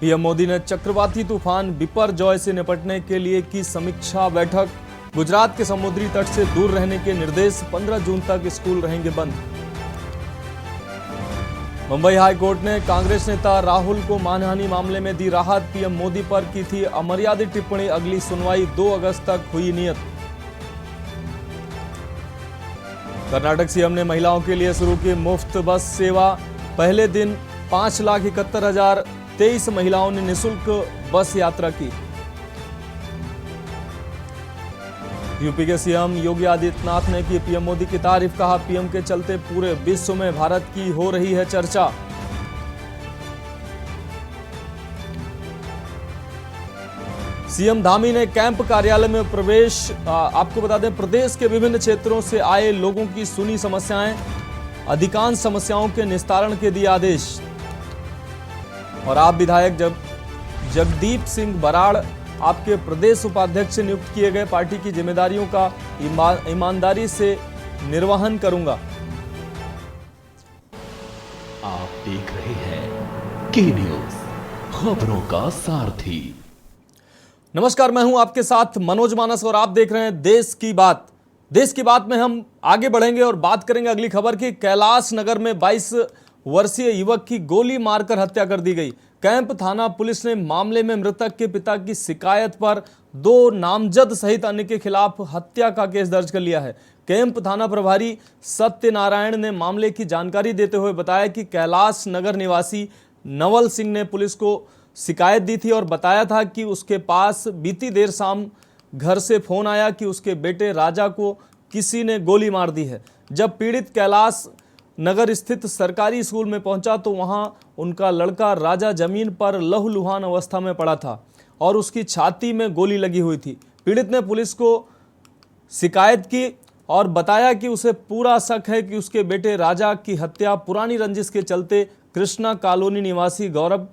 PM Modi ने चक्रवाती तूफान बिपरजॉय से निपटने के लिए की समीक्षा बैठक। गुजरात के समुद्री तट से दूर रहने के निर्देश। 15 जून तक स्कूल रहेंगे बंद। मुंबई हाई कोर्ट ने कांग्रेस नेता राहुल को मानहानि मामले में दी राहत। पीएम मोदी पर की थी अमर्यादित टिप्पणी। अगली सुनवाई 2 अगस्त तक हुई नियत। कर्नाटक सीएम ने महिलाओं के लिए शुरू की मुफ्त बस सेवा। पहले दिन 5,71,023 महिलाओं ने निःशुल्क बस यात्रा की। यूपी के सीएम योगी आदित्यनाथ ने की पीएम मोदी की तारीफ। कहा, पीएम के चलते पूरे विश्व में भारत की हो रही है चर्चा। सीएम धामी ने कैंप कार्यालय में प्रवेश। आपको बता दें, प्रदेश के विभिन्न क्षेत्रों से आए लोगों की सुनी समस्याएं। अधिकांश समस्याओं के निस्तारण के दिए आदेश। और आप विधायक जगदीप सिंह बराड़ आपके प्रदेश उपाध्यक्ष नियुक्त किए गए। पार्टी की जिम्मेदारियों का ईमानदारी से निर्वहन करूंगा। आप देख रहे हैं के न्यूज, खबरों का सारथी। नमस्कार, मैं हूं आपके साथ मनोज मानस और आप देख रहे हैं देश की बात। देश की बात में हम आगे बढ़ेंगे और बात करेंगे अगली खबर की। कैलाश नगर में 22 वर्षीय युवक की गोली मारकर हत्या कर दी गई। कैंप थाना पुलिस ने मामले में मृतक के पिता की शिकायत पर 2 नामजद सहित अन्य के खिलाफ हत्या का केस दर्ज कर लिया है। कैंप थाना प्रभारी सत्यनारायण ने मामले की जानकारी देते हुए बताया कि कैलाश नगर निवासी नवल सिंह ने पुलिस को शिकायत दी थी और बताया था कि उसके पास बीती देर शाम घर से फोन आया कि उसके बेटे राजा को किसी ने गोली मार दी है। जब पीड़ित कैलाश नगर स्थित सरकारी स्कूल में पहुंचा तो वहां उनका लड़का राजा जमीन पर लहूलुहान अवस्था में पड़ा था और उसकी छाती में गोली लगी हुई थी। पीड़ित ने पुलिस को शिकायत की और बताया कि उसे पूरा शक है कि उसके बेटे राजा की हत्या पुरानी रंजिश के चलते कृष्णा कॉलोनी निवासी गौरव,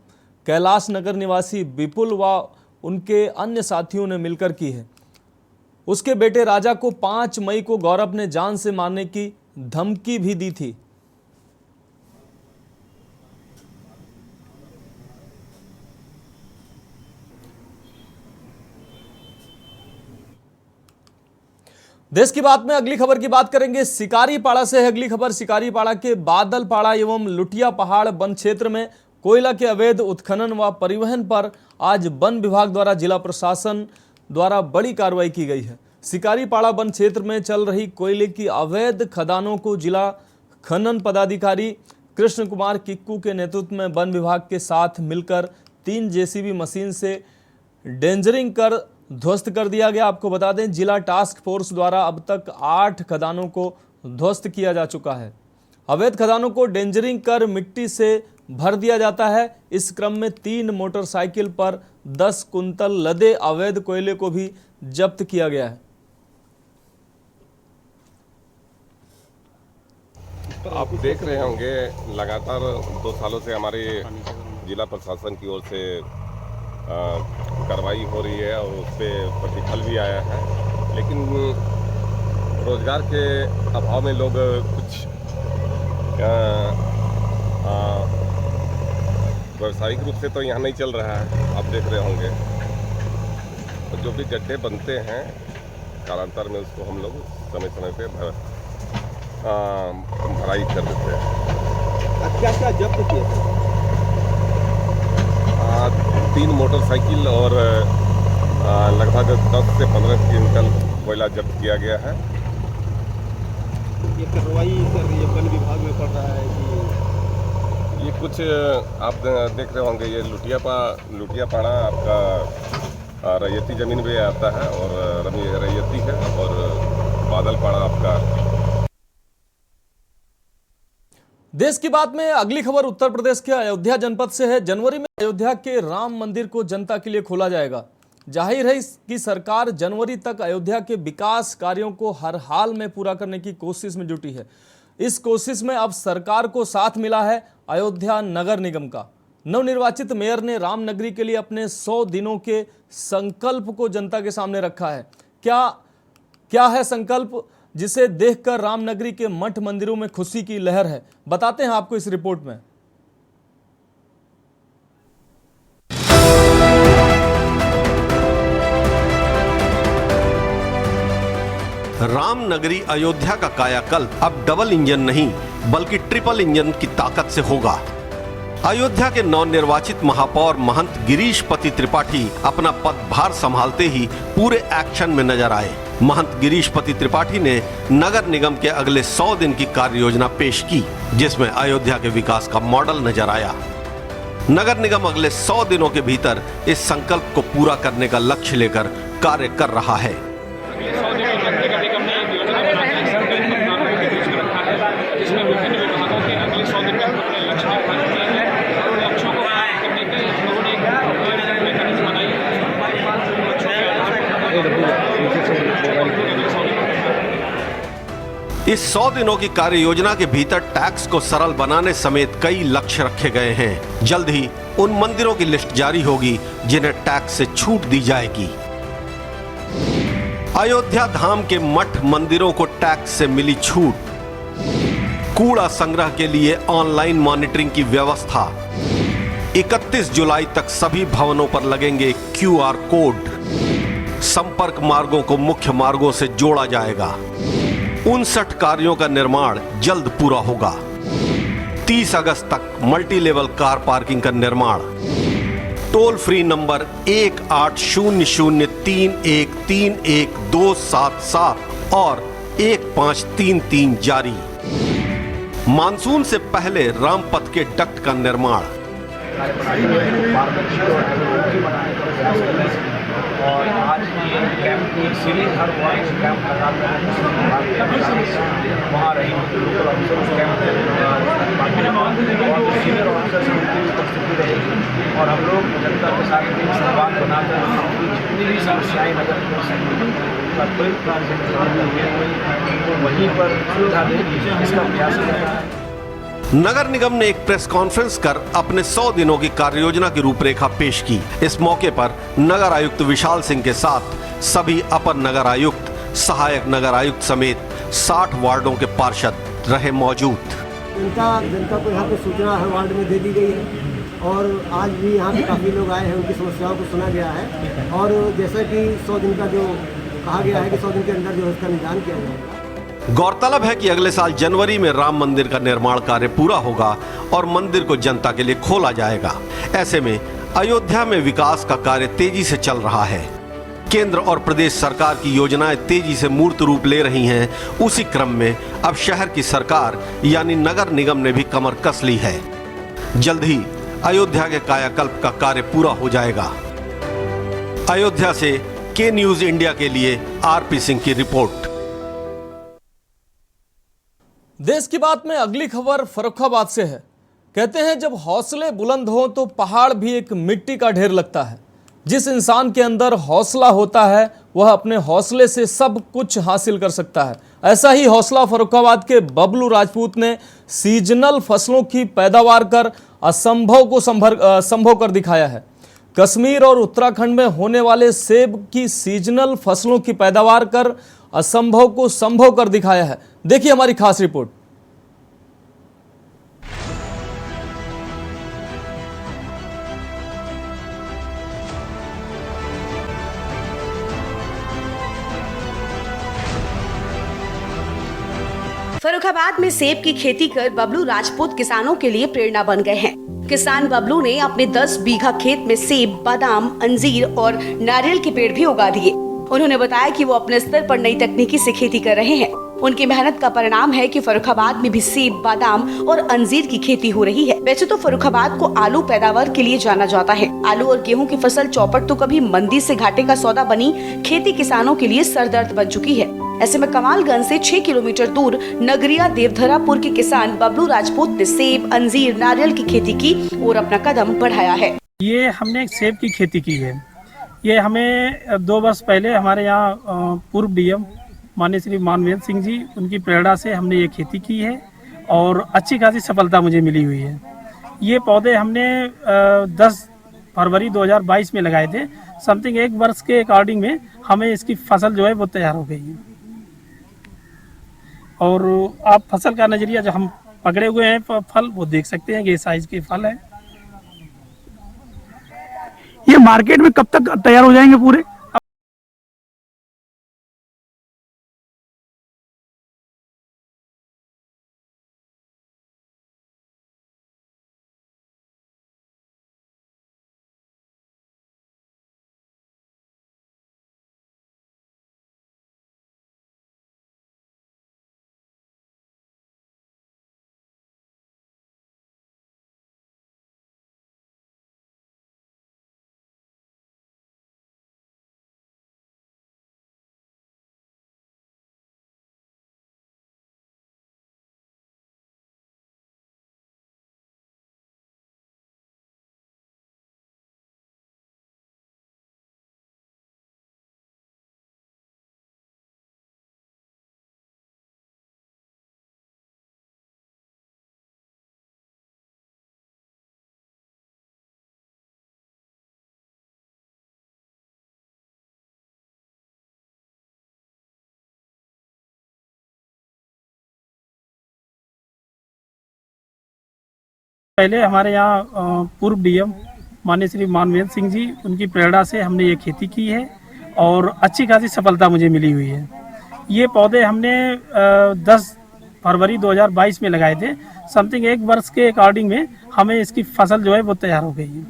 कैलाश नगर निवासी विपुल व उनके अन्य साथियों ने मिलकर की है। उसके बेटे राजा को 5 मई को गौरव ने जान से मारने की धमकी भी दी थी। देश की बात में अगली खबर की बात करेंगे। शिकारीपाड़ा से है अगली खबर। शिकारीपाड़ा के बादलपाड़ा एवं लुटिया पहाड़ वन क्षेत्र में कोयला के अवैध उत्खनन व परिवहन पर आज वन विभाग द्वारा जिला प्रशासन द्वारा बड़ी कार्रवाई की गई है। शिकारीपाड़ा वन क्षेत्र में चल रही कोयले की अवैध खदानों को जिला खनन पदाधिकारी कृष्ण कुमार किक्कू के नेतृत्व में वन विभाग के साथ मिलकर 3 जेसीबी मशीन से डेंजरिंग कर ध्वस्त कर दिया गया। आपको बता दें, जिला टास्क फोर्स द्वारा अब तक 8 खदानों को ध्वस्त किया जा चुका है। अवैध खदानों को डेंजरिंग कर मिट्टी से भर दिया जाता है। इस क्रम में 3 मोटरसाइकिल पर 10 कुंतल लदे अवैध कोयले को भी जब्त किया गया है। तो आप देख रहे होंगे लगातार 2 सालों से हमारे जिला प्रशासन की ओर से कार्रवाई हो रही है और उस पर प्रतिफल भी आया है। लेकिन रोजगार के अभाव में लोग कुछ व्यावसायिक रूप से तो यहाँ नहीं चल रहा है, आप देख रहे होंगे। और जो भी गड्ढे बनते हैं कालांतर में उसको हम लोग समय समय पे भराई कर देते हैं। क्या क्या जब्त किए? 3 मोटरसाइकिल और लगभग 10 से 15 क्विंटल कोयला जब्त किया गया है। ये कार्रवाई सर ये वन विभाग में पड़ रहा है कि ये कुछ आप देख रहे होंगे, ये लुटिया पाड़ा आपका रैयती ज़मीन भी आता है और रैयती है और बादलपाड़ा आपका। देश की बात में अगली खबर उत्तर प्रदेश के अयोध्या जनपद से है। जनवरी में अयोध्या के राम मंदिर को जनता के लिए खोला जाएगा। जाहिर है कि सरकार जनवरी तक अयोध्या के विकास कार्यों को हर हाल में पूरा करने की कोशिश में जुटी है। इस कोशिश में अब सरकार को साथ मिला है अयोध्या नगर निगम का। नवनिर्वाचित मेयर ने रामनगरी के लिए अपने 100 दिनों के संकल्प को जनता के सामने रखा है। क्या है संकल्प जिसे देखकर रामनगरी के मठ मंदिरों में खुशी की लहर है? बताते हैं आपको इस रिपोर्ट में। राम नगरी अयोध्या का कायाकल्प अब डबल इंजन नहीं बल्कि ट्रिपल इंजन की ताकत से होगा। अयोध्या के नवनिर्वाचित महापौर महंत गिरीश पति त्रिपाठी अपना पदभार संभालते ही पूरे एक्शन में नजर आए। महंत गिरीश पति त्रिपाठी ने नगर निगम के अगले 100 दिन की कार्य योजना पेश की, जिसमें अयोध्या के विकास का मॉडल नजर आया। नगर निगम अगले 100 दिनों के भीतर इस संकल्प को पूरा करने का लक्ष्य लेकर कार्य कर रहा है। इस 100 दिनों की कार्य योजना के भीतर टैक्स को सरल बनाने समेत कई लक्ष्य रखे गए हैं। जल्द ही उन मंदिरों की लिस्ट जारी होगी जिन्हें टैक्स से छूट दी जाएगी। अयोध्या धाम के मठ मंदिरों को टैक्स से मिली छूट। कूड़ा संग्रह के लिए ऑनलाइन मॉनिटरिंग की व्यवस्था। 31 जुलाई तक सभी भवनों पर लगेंगे QR कोड। संपर्क मार्गों को मुख्य मार्गों से जोड़ा जाएगा। 59 कार्यों का निर्माण जल्द पूरा होगा। 30 अगस्त तक मल्टी लेवल कार पार्किंग का निर्माण। टोल फ्री नंबर 180031312277 और 1533 जारी। मानसून से पहले रामपथ के डक्ट का निर्माण। और आज ये कैंप की सीरीज हर वार्ड कैंप लगाकर वहाँ रही लोकल ऑफिसर उस कैंप और सीनियर ऑफिसर्स की उपस्थिति रहेगी और हम लोग जनता के साथ भी संवाद बनाकर जितनी भी समस्याएं नगर का त्वरित वहीं पर सुविधा देगी इसका प्रयास कर रहा है। नगर निगम ने एक प्रेस कॉन्फ्रेंस कर अपने 100 दिनों की कार्य योजना की रूपरेखा पेश की। इस मौके पर नगर आयुक्त विशाल सिंह के साथ सभी अपर नगर आयुक्त, सहायक नगर आयुक्त समेत 60 वार्डों के पार्षद रहे मौजूद। जनता को यहाँ पे सूचना हर वार्ड में दे दी गई है और आज भी यहाँ पे काफ़ी लोग आए हैं, उनकी समस्याओं को सुना गया है और जैसा कि 100 दिन का जो कहा गया है कि 100 दिन के अंदर जो है उसका निदान किया जाएगा। गौरतलब है कि अगले साल जनवरी में राम मंदिर का निर्माण कार्य पूरा होगा और मंदिर को जनता के लिए खोला जाएगा। ऐसे में अयोध्या में विकास का कार्य तेजी से चल रहा है। केंद्र और प्रदेश सरकार की योजनाएं तेजी से मूर्त रूप ले रही हैं। उसी क्रम में अब शहर की सरकार यानी नगर निगम ने भी कमर कस ली है। जल्द ही अयोध्या के कायाकल्प का कार्य पूरा हो जाएगा। अयोध्या से के न्यूज इंडिया के लिए RP सिंह की रिपोर्ट। देश की बात में अगली खबर फर्रुखाबाद से है। कहते हैं जब हौसले बुलंद हो तो पहाड़ भी एक मिट्टी का ढेर लगता है। जिस इंसान के अंदर हौसला होता है वह अपने हौसले से सब कुछ हासिल कर सकता है। ऐसा ही हौसला फर्रुखाबाद के बबलू राजपूत ने सीजनल फसलों की पैदावार कर असंभव को संभव कर दिखाया है। कश्मीर और उत्तराखंड में होने वाले सेब की सीजनल फसलों की पैदावार कर असंभव को संभव कर दिखाया है। देखिए हमारी खास रिपोर्ट। फर्रुखाबाद में सेब की खेती कर बबलू राजपूत किसानों के लिए प्रेरणा बन गए हैं। किसान बबलू ने अपने 10 बीघा खेत में सेब, बादाम, अंजीर और नारियल के पेड़ भी उगा दिए। उन्होंने बताया कि वो अपने स्तर पर नई तकनीकी से खेती कर रहे हैं। उनकी मेहनत का परिणाम है कि फर्रुखाबाद में भी सेब, बादाम और अंजीर की खेती हो रही है। वैसे तो फर्रुखाबाद को आलू पैदावार के लिए जाना जाता है। आलू और गेहूं की फसल चौपट तो कभी मंदी से घाटे का सौदा बनी, खेती किसानों के लिए सरदर्द बन चुकी है। ऐसे में कमालगंज से 6 किलोमीटर दूर नगरिया देवधरापुर के किसान बबलू राजपूत ने सेब, अंजीर, नारियल की खेती की और अपना कदम बढ़ाया है। ये हमने एक सेब की खेती की है। ये हमें 2 वर्ष पहले हमारे यहाँ पूर्व DM माननीय श्री मानवेंद्र सिंह जी, उनकी प्रेरणा से हमने ये खेती की है और अच्छी खासी सफलता मुझे मिली हुई है। ये पौधे हमने 10 फरवरी 2022 में लगाए थे। समथिंग 1 वर्ष के अकॉर्डिंग में हमें इसकी फसल जो है वो तैयार हो गई है। और आप फसल का नजरिया जो हम पकड़े हुए हैं फल, वो देख सकते हैं कि ये साइज के फल है। ये मार्केट में कब तक तैयार हो जाएंगे पूरे? पहले हमारे यहाँ पूर्व डीएम माननीय श्री मानवेंद्र सिंह जी, उनकी प्रेरणा से हमने ये खेती की है और अच्छी खासी सफलता मुझे मिली हुई है। ये पौधे हमने 10 फरवरी 2022 में लगाए थे। समथिंग 1 वर्ष के अकॉर्डिंग में हमें इसकी फसल जो है वो तैयार हो गई है।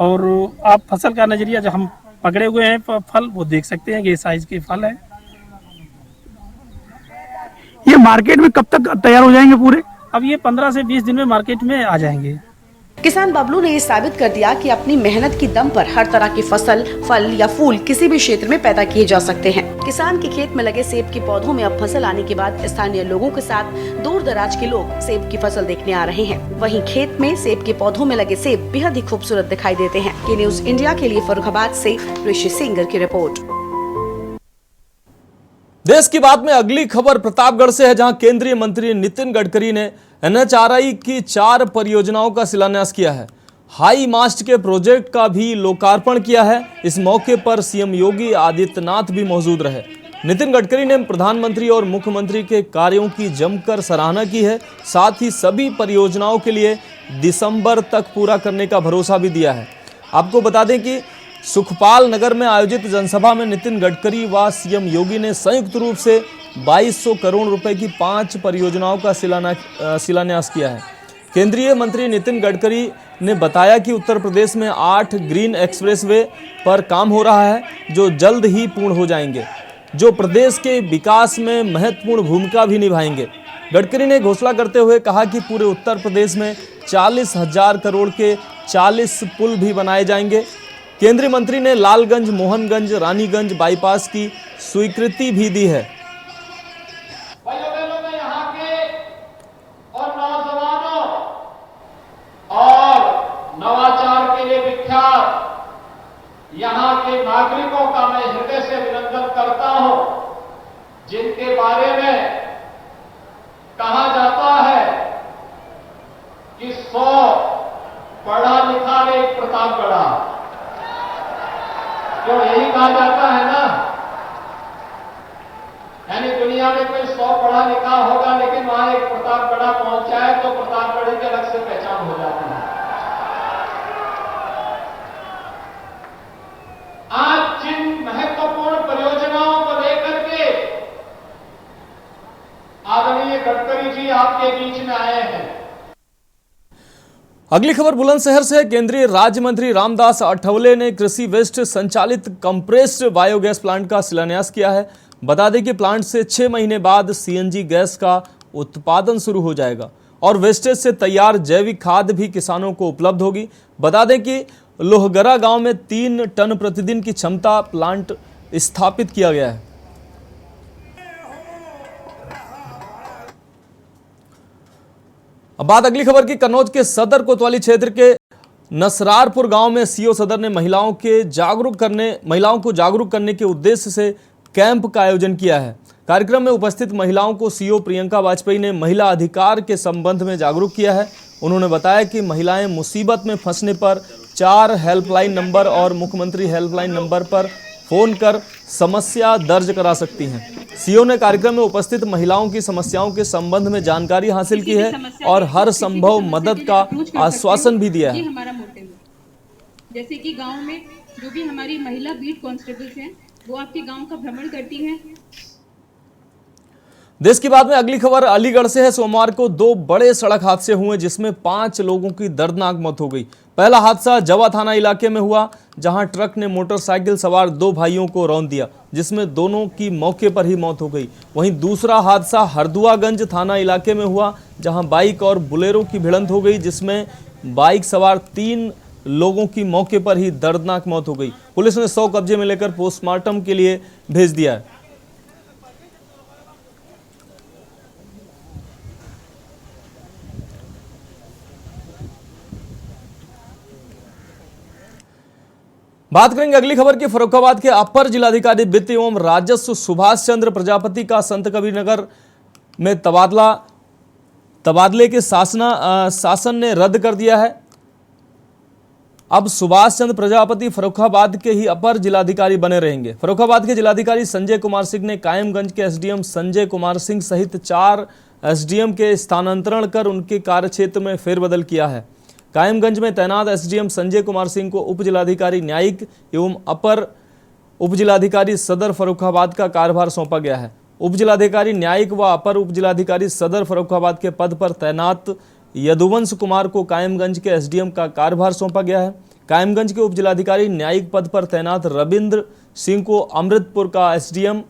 और आप फसल का नजरिया जो हम पकड़े हुए हैं फल, वो देख सकते हैं कि ये साइज के फल है। ये मार्केट में कब तक तैयार हो जाएंगे पूरे? अब ये 15 से 20 दिन में मार्केट में आ जाएंगे। किसान बबलू ने ये साबित कर दिया कि अपनी मेहनत की दम पर हर तरह की फसल, फल या फूल किसी भी क्षेत्र में पैदा किए जा सकते हैं। किसान के खेत में लगे सेब के पौधों में अब फसल आने के बाद स्थानीय लोगों के साथ दूर दराज के लोग सेब की फसल देखने आ रहे हैं। वहीं खेत में सेब के पौधों में लगे सेब बेहद ही खूबसूरत दिखाई देते हैं। के न्यूज इंडिया के लिए फर्रुखाबाद से ऋषि सिंगर की रिपोर्ट। देश की बात में अगली खबर प्रतापगढ़ से है, जहां केंद्रीय मंत्री नितिन गडकरी ने NHRI की 4 परियोजनाओं का शिलान्यास किया है। हाई मास्ट के प्रोजेक्ट का भी लोकार्पण किया है। इस मौके पर सीएम योगी आदित्यनाथ भी मौजूद रहे। नितिन गडकरी ने प्रधानमंत्री और मुख्यमंत्री के कार्यों की जमकर सराहना की है। साथ ही सभी परियोजनाओं के लिए दिसंबर तक पूरा करने का भरोसा भी दिया है। आपको बता दें कि सुखपाल नगर में आयोजित जनसभा में नितिन गडकरी व सीएम योगी ने संयुक्त रूप से 2200 करोड़ रुपए की 5 परियोजनाओं का शिलान्यास किया है। केंद्रीय मंत्री नितिन गडकरी ने बताया कि उत्तर प्रदेश में 8 ग्रीन एक्सप्रेसवे पर काम हो रहा है, जो जल्द ही पूर्ण हो जाएंगे, जो प्रदेश के विकास में महत्वपूर्ण भूमिका भी निभाएंगे। गडकरी ने घोषणा करते हुए कहा कि पूरे उत्तर प्रदेश में 40,000 करोड़ के 40 पुल भी बनाए जाएंगे। केंद्रीय मंत्री ने लालगंज, मोहनगंज, रानीगंज बाईपास की स्वीकृति भी दी है। नवाचार के लिए विख्यात यहाँ के नागरिकों का मैं हृदय से अभिनंदन करता हूं, जिनके बारे में कहा जाता है कि 100 पढ़ा लिखा ने एक प्रताप गढ़ा। क्यों यही कहा जाता है ना? यानी दुनिया में कोई 100 पढ़ा लिखा होगा, लेकिन वहां एक प्रतापगढ़ पहुंच जाए तो प्रतापगढ़ की अलग से पहचान हो जाती है। आज जिन महत्वपूर्ण परियोजनाओं को लेकर के आदरणीय गडकरी जी आपके बीच में आए हैं। अगली खबर बुलंदशहर से है। केंद्रीय राज्य मंत्री रामदास अठवले ने कृषि वेस्ट संचालित कंप्रेस्ड बायोगैस प्लांट का शिलान्यास किया है। बता दें कि प्लांट से 6 महीने बाद CNG गैस का उत्पादन शुरू हो जाएगा और वेस्टेज से तैयार जैविक खाद भी किसानों को उपलब्ध होगी। बता दें कि लोहगरा गांव में 3 टन प्रतिदिन की क्षमता प्लांट स्थापित किया गया है। अब बात अगली खबर की। कन्नौज के सदर कोतवाली क्षेत्र के नसरारपुर गांव में सीओ सदर ने महिलाओं को जागरूक करने के उद्देश्य से कैंप का आयोजन किया है। कार्यक्रम में उपस्थित महिलाओं को सीओ प्रियंका वाजपेयी ने महिला अधिकार के संबंध में जागरूक किया है। उन्होंने बताया कि महिलाएं मुसीबत में फंसने पर 4 हेल्पलाइन नंबर और मुख्यमंत्री हेल्पलाइन नंबर पर फोन कर समस्या दर्ज करा सकती हैं। सीओ ने कार्यक्रम में उपस्थित महिलाओं की समस्याओं के संबंध में जानकारी हासिल की है और हर संभव मदद का आश्वासन भी दिया है। हमारा मोटिव है, जैसे कि गांव में जो भी हमारी महिला बीट कांस्टेबल्स हैं, वो आपके गांव का भ्रमण करती हैं। देश की बात में अगली खबर अलीगढ़ से है। सोमवार को 2 बड़े सड़क हादसे हुए, जिसमें 5 लोगों की दर्दनाक मौत हो गई। पहला हादसा जवा थाना इलाके में हुआ, जहां ट्रक ने मोटरसाइकिल सवार 2 भाइयों को रौंद दिया, जिसमें दोनों की मौके पर ही मौत हो गई। वहीं दूसरा हादसा हरदुआगंज थाना इलाके में हुआ, जहां बाइक और बुलेरो की भिड़ंत हो गई, जिसमें बाइक सवार 3 लोगों की मौके पर ही दर्दनाक मौत हो गई। पुलिस ने 100 कब्जे में लेकर पोस्टमार्टम के लिए भेज दिया है। बात करेंगे अगली खबर की। फर्रुखाबाद के अपर जिलाधिकारी वित्त एवं राजस्व सुभाष चंद्र प्रजापति का संत कबीरनगर में तबादले के शासन ने रद्द कर दिया है। अब सुभाष चंद्र प्रजापति फर्रुखाबाद के ही अपर जिलाधिकारी बने रहेंगे। फर्रुखाबाद के जिलाधिकारी संजय कुमार सिंह ने कायमगंज के एसडीएम संजय कुमार सिंह सहित 4 एसडीएम के स्थानांतरण कर उनके कार्यक्षेत्र में फेरबदल किया है। कायमगंज में तैनात एसडीएम संजय कुमार सिंह को उप जिलाधिकारी न्यायिक एवं अपर उप जिलाधिकारी सदर फर्रुखाबाद का कार्यभार सौंपा गया है। उप जिलाधिकारी न्यायिक व अपर उप जिलाधिकारी सदर फर्रुखाबाद के पद पर तैनात यदुवंश कुमार को कायमगंज के एसडीएम का कार्यभार सौंपा गया है। कायमगंज के उप जिलाधिकारी न्यायिक पद पर तैनात रविंद्र सिंह को अमृतपुर का एसडीएम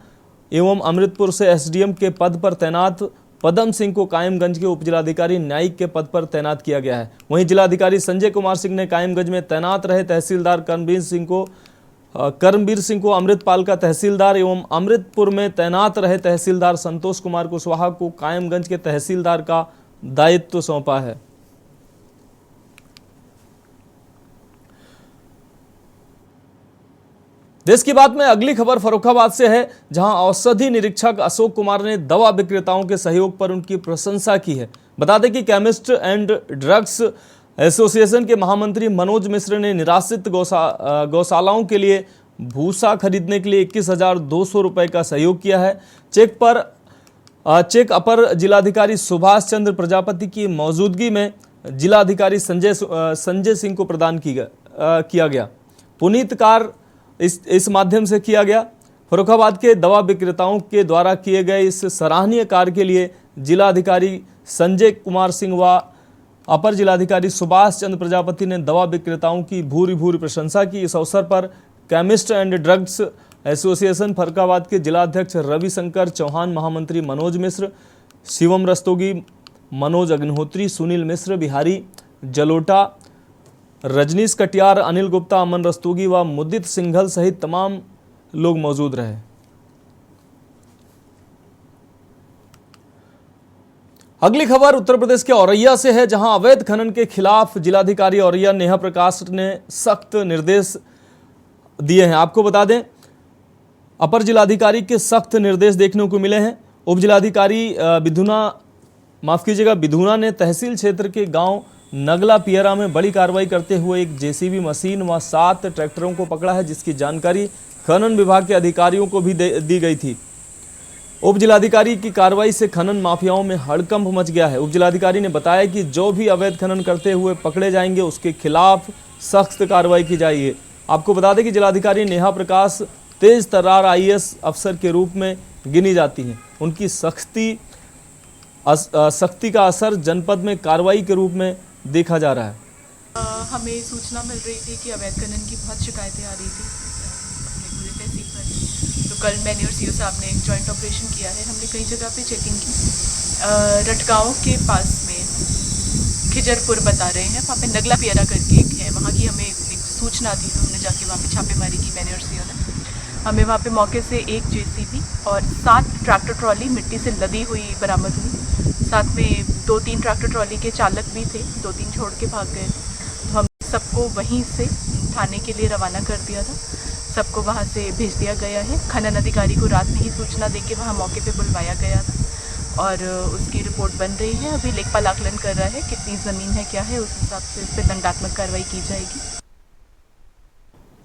एवं अमृतपुर से एसडीएम के पद पर तैनात पदम सिंह को कायमगंज के उप जिलाधिकारी न्यायिक के पद पर तैनात किया गया है। वहीं जिलाधिकारी संजय कुमार सिंह ने कायमगंज में तैनात रहे तहसीलदार कर्मवीर सिंह को अमृतपाल का तहसीलदार एवं अमृतपुर में तैनात रहे तहसीलदार संतोष कुमार कुशवाहा को कायमगंज के तहसीलदार का दायित्व सौंपा है। देश की बात में अगली खबर फर्रुखाबाद से है, जहां औषधि निरीक्षक अशोक कुमार ने दवा विक्रेताओं के सहयोग पर उनकी प्रशंसा की है। बता दें कि केमिस्ट एंड ड्रग्स एसोसिएशन के महामंत्री मनोज मिश्र ने निराश्रित गौशालाओं के लिए भूसा खरीदने के लिए 21,200 रुपये का सहयोग किया है। चेक अपर जिलाधिकारी सुभाष चंद्र प्रजापति की मौजूदगी में जिलाधिकारी संजय सिंह को प्रदान किया गया। पुनीत कार्य इस माध्यम से किया गया। फर्रुखाबाद के दवा विक्रेताओं के द्वारा किए गए इस सराहनीय कार्य के लिए जिलाधिकारी संजय कुमार सिंह व अपर जिलाधिकारी सुभाष चंद्र प्रजापति ने दवा विक्रेताओं की भूरी प्रशंसा की। इस अवसर पर chemist and drugs association Farrukhabad के जिलाध्यक्ष रविशंकर चौहान, महामंत्री मनोज मिश्र, शिवम रस्तोगी, मनोज अग्निहोत्री, सुनील मिश्र, बिहारी जलोटा, रजनीश कटियार, अनिल गुप्ता, अमन रस्तोगी व मुदित सिंघल सहित तमाम लोग मौजूद रहे। अगली खबर उत्तर प्रदेश के औरैया से है, जहां अवैध खनन के खिलाफ जिलाधिकारी औरैया नेहा प्रकाश ने सख्त निर्देश दिए हैं। आपको बता दें, अपर जिलाधिकारी के सख्त निर्देश देखने को मिले हैं। उप जिलाधिकारी बिधुना ने तहसील क्षेत्र के गांव नगला पियरा में बड़ी कार्रवाई करते हुए एक जेसीबी मशीन व 7 ट्रैक्टरों को पकड़ा है, जिसकी जानकारी खनन विभाग के अधिकारियों को भी दी गई थी। उप जिलाधिकारी की कार्रवाई से खनन माफियाओं में हड़कंप मच गया है। उप जिलाधिकारी ने बताया कि जो भी अवैध खनन करते हुए पकड़े जाएंगे उसके खिलाफ सख्त कार्रवाई की जाएगी। आपको बता दें कि जिलाधिकारी नेहा प्रकाश तेज तर्रार आईएएस अफसर के रूप में गिनी जाती हैं। उनकी सख्ती का असर जनपद में कार्रवाई के रूप में देखा जा रहा है। हमें सूचना मिल रही थी कि अवैध खनन की बहुत शिकायतें आ रही थी पूरे तहसील पर। तो कल मैंने और सीओ साहब ने एक जॉइंट ऑपरेशन किया है। हमने कई जगह पे चेकिंग की। रटगांव के पास में खिजरपुर बता रहे हैं, वहाँ पे नगला पियरा करके एक है, वहाँ की हमें एक सूचना दी, तो हमने जाके वहाँ पे छापेमारी की, मैंने और सीओ ने। हमें वहाँ पे मौके से एक जेसीबी और 7 ट्रैक्टर ट्रॉली मिट्टी से लदी हुई बरामद हुई। साथ में 2-3 ट्रैक्टर ट्रॉली के चालक भी थे, 2-3 छोड़ के भाग गए। तो हम सबको वहीं से थाने के लिए रवाना कर दिया था, सबको वहाँ से भेज दिया गया है। खनन अधिकारी को रात में ही सूचना देके वहाँ मौके पे बुलवाया गया था और उसकी रिपोर्ट बन रही है। अभी लेखपाल आकलन कर रहा है कितनी ज़मीन है, क्या है, उस हिसाब से इस पर दंडात्मक कार्रवाई की जाएगी।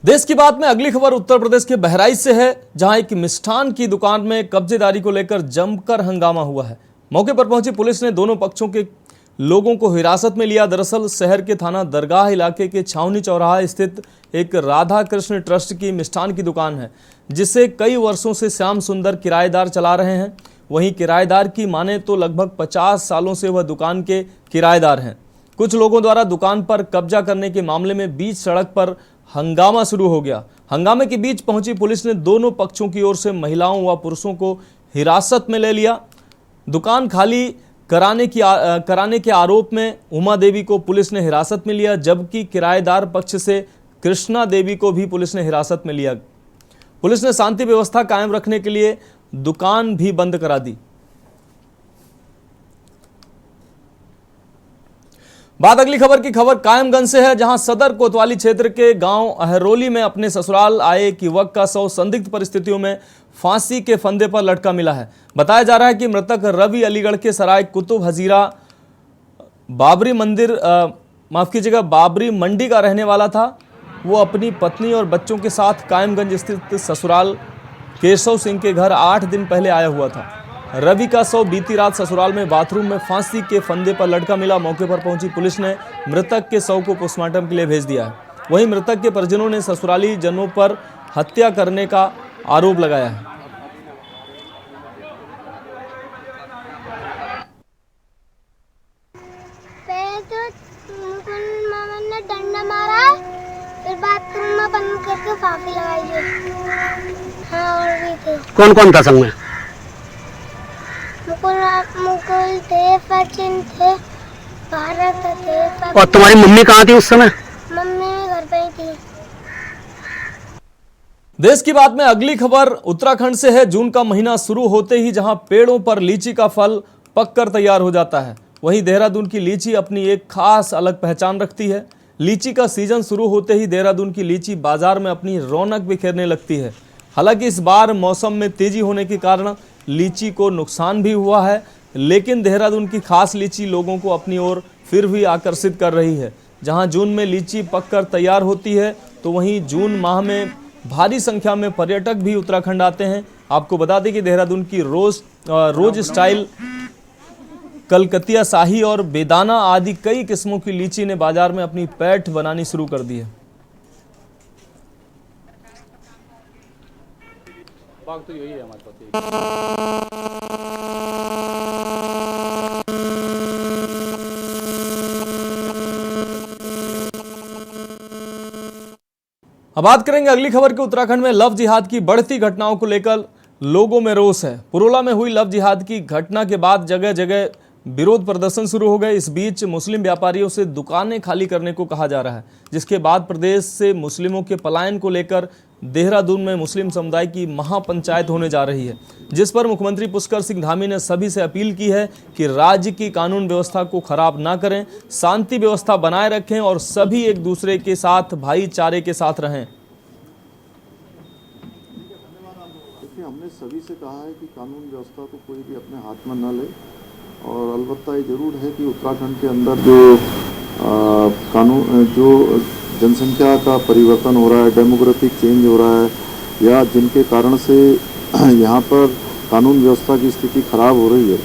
देश की बात में अगली खबर उत्तर प्रदेश के बहराइच से है, जहां एक मिष्ठान की दुकान में कब्जेदारी को लेकर जमकर हंगामा हुआ है। मौके पर पहुंची पुलिस ने दोनों पक्षों के लोगों को हिरासत में लिया। दरअसल शहर के थाना दरगाह इलाके के छावनी चौराहा स्थित एक राधा कृष्ण ट्रस्ट की मिष्ठान की दुकान है, जिसे कई वर्षों से श्याम सुंदर किराएदार चला रहे हैं। वहीं किराएदार की माने तो लगभग 50 सालों से वह दुकान के किराएदार हैं। कुछ लोगों द्वारा दुकान पर कब्जा करने के मामले में बीच सड़क पर हंगामा शुरू हो गया। हंगामे के बीच पहुंची पुलिस ने दोनों पक्षों की ओर से महिलाओं व पुरुषों को हिरासत में ले लिया। दुकान खाली कराने के आरोप में उमा देवी को पुलिस ने हिरासत में लिया, जबकि किराएदार पक्ष से कृष्णा देवी को भी पुलिस ने हिरासत में लिया। पुलिस ने शांति व्यवस्था कायम रखने के लिए दुकान भी बंद करा दी। बात अगली खबर की कायमगंज से है, जहां सदर कोतवाली क्षेत्र के गांव अहरोली में अपने ससुराल आए एक युवक का शव संदिग्ध परिस्थितियों में फांसी के फंदे पर लटका मिला है। बताया जा रहा है कि मृतक रवि अलीगढ़ के सराय कुतुब हजीरा बाबरी मंडी का रहने वाला था। वो अपनी पत्नी और बच्चों के साथ कायमगंज स्थित ससुराल केशव सिंह के घर 8 दिन पहले आया हुआ था। रवि का शव बीती रात ससुराल में बाथरूम में फांसी के फंदे पर लटका मिला। मौके पर पहुंची पुलिस ने मृतक के शव को पोस्टमार्टम के लिए भेज दिया है। वहीं मृतक के परिजनों ने ससुराली जनों पर हत्या करने का आरोप लगाया है। डंडा मारा, फिर बाथरूम में बंद करके फांसी लगाई है। हाँ, और भी थे। कौन कौन था संग में? मुकुल थे, सचिन थे, भारत थे। और तुम्हारी मम्मी कहाँ थी उस समय? मम्मी घर पे ही थी। देश की बात में अगली खबर उत्तराखंड से है। जून का महीना शुरू होते ही जहां पेड़ों पर लीची का फल पककर तैयार हो जाता है, वहीं देहरादून की लीची अपनी एक खास अलग पहचान रखती है। लीची का सीजन शुरू होते ही देहरादून की लीची बाजार में अपनी रौनक बिखेरने लगती है। हालांकि इस बार मौसम में तेजी होने के कारण लीची को नुकसान भी हुआ है, लेकिन देहरादून की खास लीची लोगों को अपनी ओर फिर भी आकर्षित कर रही है। जहां जून में लीची पककर तैयार होती है, तो वहीं जून माह में भारी संख्या में पर्यटक भी उत्तराखंड आते हैं। आपको बता दें कि देहरादून की रोज स्टाइल, कलकतिया शाही और बेदाना आदि कई किस्मों की लीची ने बाजार में अपनी पैठ बनानी शुरू कर दी है। बाग तो यही है हमारे पास। अब बात करेंगे अगली खबर के। उत्तराखंड में लव जिहाद की बढ़ती घटनाओं को लेकर लोगों में रोष है। पुरोला में हुई लव जिहाद की घटना के बाद जगह जगह विरोध प्रदर्शन शुरू हो गए। इस बीच मुस्लिम व्यापारियों से दुकानें खाली करने को कहा जा रहा है, जिसके बाद प्रदेश से मुस्लिमों के पलायन को लेकर देहरादून में मुस्लिम समुदाय की महापंचायत होने जा रही है, जिस पर मुख्यमंत्री पुष्कर सिंह धामी ने सभी से अपील की है कि राज्य की कानून व्यवस्था को खराब ना करें, शांति व्यवस्था बनाए रखें और सभी एक दूसरे के साथ भाईचारे के साथ रहें। देखिए, हमने सभी से कहा है कि कानून व्यवस्था को कोई भी अपने हाथ में न ले, और अलबत्ता ये ज़रूर है कि उत्तराखंड के अंदर जो जनसंख्या का परिवर्तन हो रहा है, डेमोग्राफिक चेंज हो रहा है, या जिनके कारण से यहाँ पर कानून व्यवस्था की स्थिति खराब हो रही है,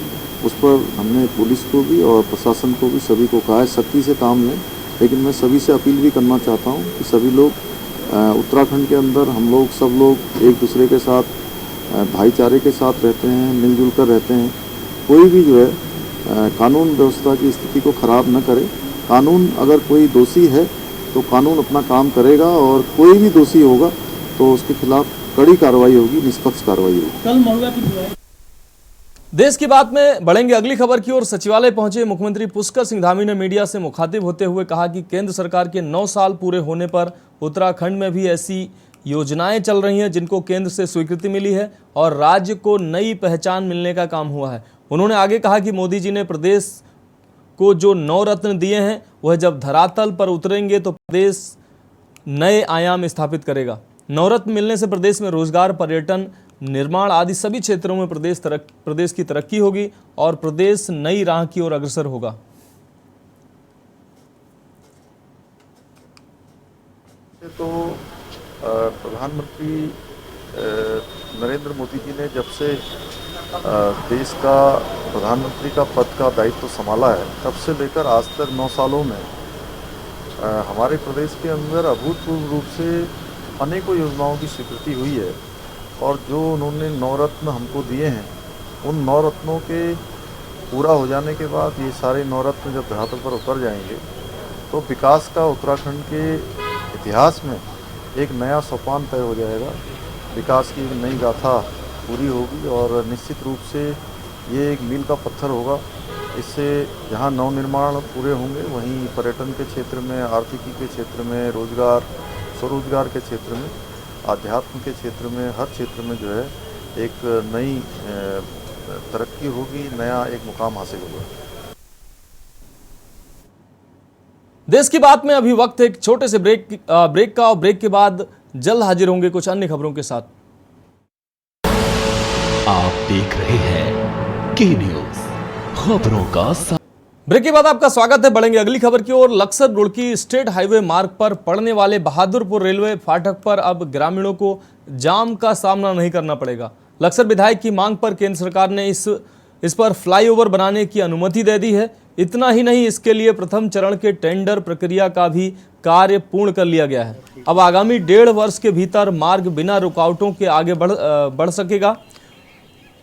उस पर हमने पुलिस को भी और प्रशासन को भी सभी को कहा है सख्ती से काम लें। लेकिन मैं सभी से अपील भी करना चाहता हूँ कि सभी लोग उत्तराखंड के अंदर हम लोग सब लोग एक दूसरे के साथ भाईचारे के साथ रहते हैं, मिलजुल कर रहते हैं। कोई भी जो है कानून व्यवस्था की स्थिति को खराब न करे। कानून अगर कोई दोषी है तो कानून अपना काम करेगा, और कोई भी दोषी होगा तो उसके खिलाफ कड़ी कार्रवाई होगी, निष्पक्ष कार्रवाई होगी। कल महुआ की बुआई। देश की बात में बढ़ेंगे अगली खबर की ओर। सचिवालय पहुंचे मुख्यमंत्री पुष्कर सिंह धामी ने मीडिया से मुखातिब होते हुए कहा कि केंद्र सरकार के 9 साल पूरे होने पर उत्तराखंड में भी ऐसी योजनाएं चल रही हैं जिनको केंद्र से स्वीकृति मिली है और राज्य को नई पहचान मिलने का काम हुआ है। उन्होंने आगे कहा कि मोदी जी ने प्रदेश को जो 9 रत्न दिए हैं, वह जब धरातल पर उतरेंगे तो प्रदेश नए आयाम स्थापित करेगा। 9 रत्न मिलने से प्रदेश में रोजगार, पर्यटन, निर्माण आदि सभी क्षेत्रों में प्रदेश की तरक्की होगी और प्रदेश नई राह की ओर अग्रसर होगा। तो प्रधानमंत्री नरेंद्र मोदी जी ने जब से देश का प्रधानमंत्री का पद का दायित्व संभाला है, तब से लेकर आज तक 9 सालों में हमारे प्रदेश के अंदर अभूतपूर्व रूप से अनेकों योजनाओं की स्वीकृति हुई है। और जो उन्होंने 9 रत्न हमको दिए हैं, उन 9 रत्नों के पूरा हो जाने के बाद ये सारे 9 रत्न जब धरातल पर उतर जाएंगे तो विकास का उत्तराखंड के इतिहास में एक नया सोपान तय हो जाएगा। विकास की एक नई गाथा पूरी होगी और निश्चित रूप से ये एक मील का पत्थर होगा। इससे जहाँ नवनिर्माण पूरे होंगे, वहीं पर्यटन के क्षेत्र में, आर्थिकी के क्षेत्र में, रोजगार, स्वरोजगार के क्षेत्र में, आध्यात्म के क्षेत्र में, हर क्षेत्र में जो है एक नई तरक्की होगी, नया एक मुकाम हासिल होगा। देश की बात में अभी वक्त एक छोटे से ब्रेक का, और ब्रेक के बाद जल्द हाजिर होंगे कुछ अन्य खबरों के साथ। आप देख रहे हैं के न्यूज, खबरों का साथ। ब्रेक के बाद आपका स्वागत है। बढ़ेंगे अगली खबर की ओर। लक्सर रुड़की स्टेट हाईवे मार्ग पर पड़ने वाले बहादुरपुर रेलवे फाटक पर अब ग्रामीणों को जाम का सामना नहीं करना पड़ेगा। लक्सर विधायक की मांग पर केंद्र सरकार ने इस पर फ्लाईओवर बनाने की अनुमति दे दी है। इतना ही नहीं, इसके लिए प्रथम चरण के टेंडर प्रक्रिया का भी कार्य पूर्ण कर लिया गया है। अब आगामी 1.5 वर्ष के भीतर मार्ग बिना रुकावटों के आगे बढ़ सकेगा।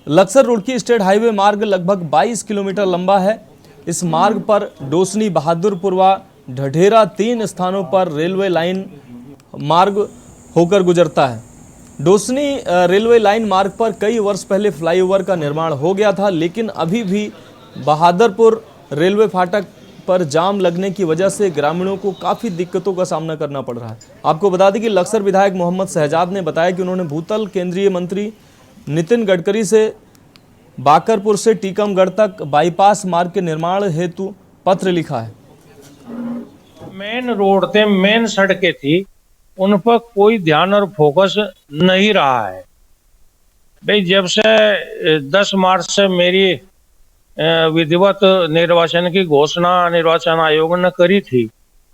लक्सर रुड़की स्टेट हाईवे मार्ग लगभग 22 किलोमीटर लंबा है। इस मार्ग पर डोसनी, बहादुरपुर व ढढेरा 3 स्थानों पर रेलवे लाइन मार्ग होकर गुजरता है। डोसनी रेलवे लाइन मार्ग पर कई वर्ष पहले फ्लाईओवर का निर्माण हो गया था, लेकिन अभी भी बहादुरपुर रेलवे फाटक पर जाम लगने की वजह से ग्रामीणों को काफ़ी दिक्कतों का सामना करना पड़ रहा है। आपको बता दें कि लक्सर विधायक मोहम्मद शहजाद ने बताया कि उन्होंने भूतल केंद्रीय मंत्री नितिन गडकरी से बाकरपुर से टीकमगढ़ तक बाईपास मार्ग के निर्माण हेतु पत्र लिखा है। मेन रोड थे, मेन सड़कें थी, उन पर कोई ध्यान और फोकस नहीं रहा है। भाई जब से 10 मार्च से मेरी विधिवत निर्वाचन की घोषणा निर्वाचन आयोग ने करी थी,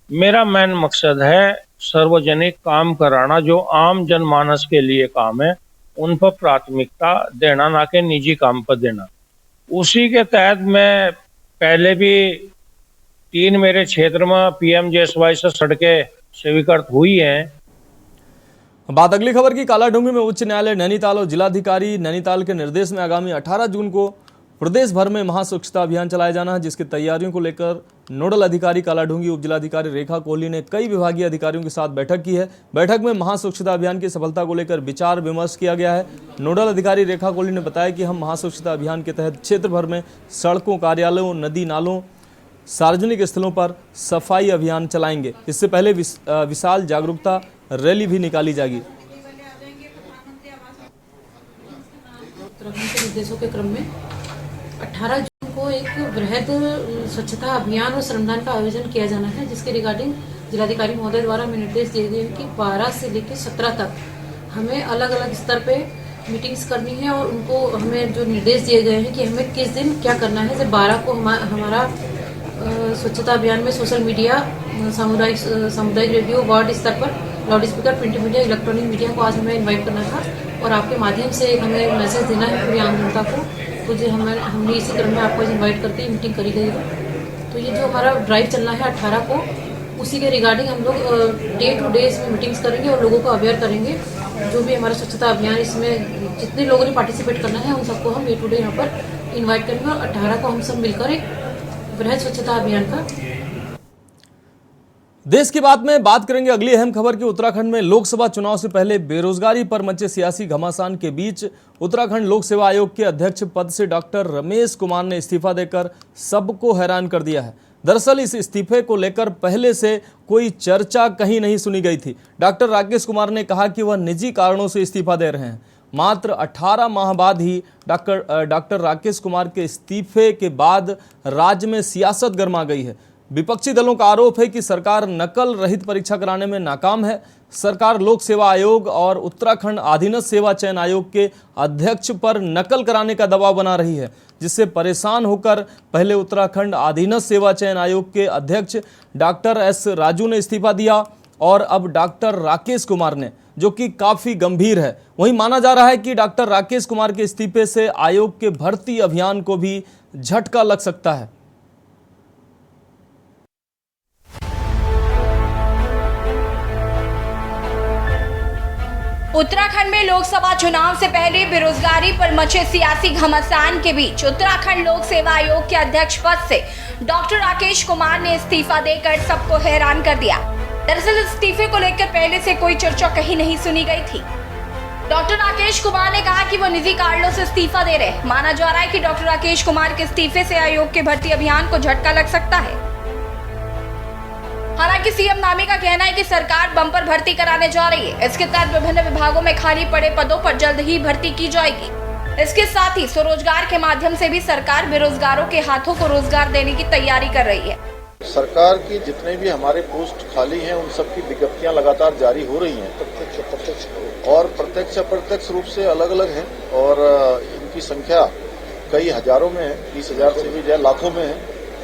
मेरा मेन मकसद है सार्वजनिक काम कराना, जो आम जनमानस के लिए काम है उन पर प्राथमिकता देना, ना कि निजी काम पर देना। उसी के तहत मैं पहले भी 3 मेरे क्षेत्र में PMJSY से सड़कें स्वीकृत हुई हैं। बात अगली खबर की। कालाढूंगी में उच्च न्यायालय नैनीताल और जिलाधिकारी नैनीताल के निर्देश में आगामी 18 जून को प्रदेश भर में महास्वच्छता अभियान चलाया जाना है, जिसकी तैयारियों को लेकर नोडल अधिकारी कालाढूंगी उप जिलाधिकारी रेखा कोहली ने कई विभागीय अधिकारियों के साथ बैठक की है। बैठक में महास्वच्छता अभियान की सफलता को लेकर विचार विमर्श किया गया है। नोडल अधिकारी रेखा कोहली ने बताया कि हम महास्वच्छता अभियान के तहत क्षेत्र भर में सड़कों, कार्यालयों, नदी नालों, सार्वजनिक स्थलों पर सफाई अभियान चलाएंगे। इससे पहले विशाल जागरूकता रैली भी निकाली जाएगी। उत्तराखंड के निर्देशों के क्रम में 18 जून को एक वृहद स्वच्छता अभियान और श्रमदान का आयोजन किया जाना है, जिसके रिगार्डिंग जिलाधिकारी महोदय द्वारा हमें निर्देश दिए गए हैं कि 12 से लेकर 17 तक हमें अलग अलग स्तर पे मीटिंग्स करनी है और उनको हमें जो निर्देश दिए गए हैं कि हमें किस दिन क्या करना है। जब 12 को हमारा स्वच्छता अभियान में सोशल मीडिया, सामुदायिक रेडियो, वार्ड स्तर पर loud speaker, print media, electronic media को आज हमें इन्वाइट करना था और आपके माध्यम से हमें मैसेज देना है पूरी आम जनता को। तो जो हमने इसी क्रम में आपको इन्वाइट करके मीटिंग करी गई है। तो ये जो हमारा ड्राइव चलना है 18 को, उसी के रिगार्डिंग हम लोग डे टू डे इसमें मीटिंग्स करेंगे और लोगों को अवेयर करेंगे। जो भी हमारा स्वच्छता अभियान, इसमें जितने लोगों ने पार्टिसिपेट करना है उन सबको हम डे टू डे यहाँ पर इन्वाइट करेंगे और 18 को हम सब मिलकर एक वृहद स्वच्छता अभियान का। देश की बात में बात करेंगे अगली अहम खबर की। उत्तराखंड में लोकसभा चुनाव से पहले बेरोजगारी पर मचे सियासी घमासान के बीच उत्तराखंड लोक सेवा आयोग के अध्यक्ष पद से डॉक्टर रमेश कुमार ने इस्तीफा देकर सबको हैरान कर दिया है। दरअसल इस इस्तीफे को लेकर पहले से कोई चर्चा कहीं नहीं सुनी गई थी। डॉक्टर राकेश कुमार ने कहा कि वह निजी कारणों से इस्तीफा दे रहे हैं। मात्र 18 माह बाद ही डॉक्टर राकेश कुमार के इस्तीफे के बाद राज्य में सियासत गर्मा गई है। विपक्षी दलों का आरोप है कि सरकार नकल रहित परीक्षा कराने में नाकाम है। सरकार लोक सेवा आयोग और उत्तराखंड अधीनस्थ सेवा चयन आयोग के अध्यक्ष पर नकल कराने का दबाव बना रही है, जिससे परेशान होकर पहले उत्तराखंड अधीनस्थ सेवा चयन आयोग के अध्यक्ष डॉक्टर एस राजू ने इस्तीफा दिया और अब डॉक्टर राकेश कुमार ने, जो कि काफी गंभीर है। वहीं माना जा रहा है कि डॉक्टर राकेश कुमार के इस्तीफे से आयोग के भर्ती अभियान को भी झटका लग सकता है। उत्तराखंड में लोकसभा चुनाव से पहले बेरोजगारी पर मचे सियासी घमासान के बीच उत्तराखंड लोक सेवा आयोग के अध्यक्ष पद से डॉक्टर राकेश कुमार ने इस्तीफा देकर सबको हैरान कर दिया। दरअसल इस्तीफे को लेकर पहले से कोई चर्चा कहीं नहीं सुनी गई थी। डॉक्टर राकेश कुमार ने कहा कि वो निजी कारणों से इस्तीफा दे रहे। माना जा रहा है कि डॉक्टर राकेश कुमार के इस्तीफे से आयोग के भर्ती अभियान को झटका लग सकता है। हालांकि सीएम नामी का कहना है कि सरकार बम्पर भर्ती कराने जा रही है। इसके तहत विभिन्न विभागों में खाली पड़े पदों पर जल्द ही भर्ती की जाएगी। इसके साथ ही स्वरोजगार के माध्यम से भी सरकार बेरोजगारों के हाथों को रोजगार देने की तैयारी कर रही है। सरकार की जितने भी हमारे पोस्ट खाली हैं उन सब की विज्ञप्तियां लगातार जारी हो रही हैं, और प्रत्यक्ष अप्रत्यक्ष रूप से अलग अलग हैं और इनकी संख्या कई हजारों में है, 20,000 से भी ज्यादा, लाखों में है।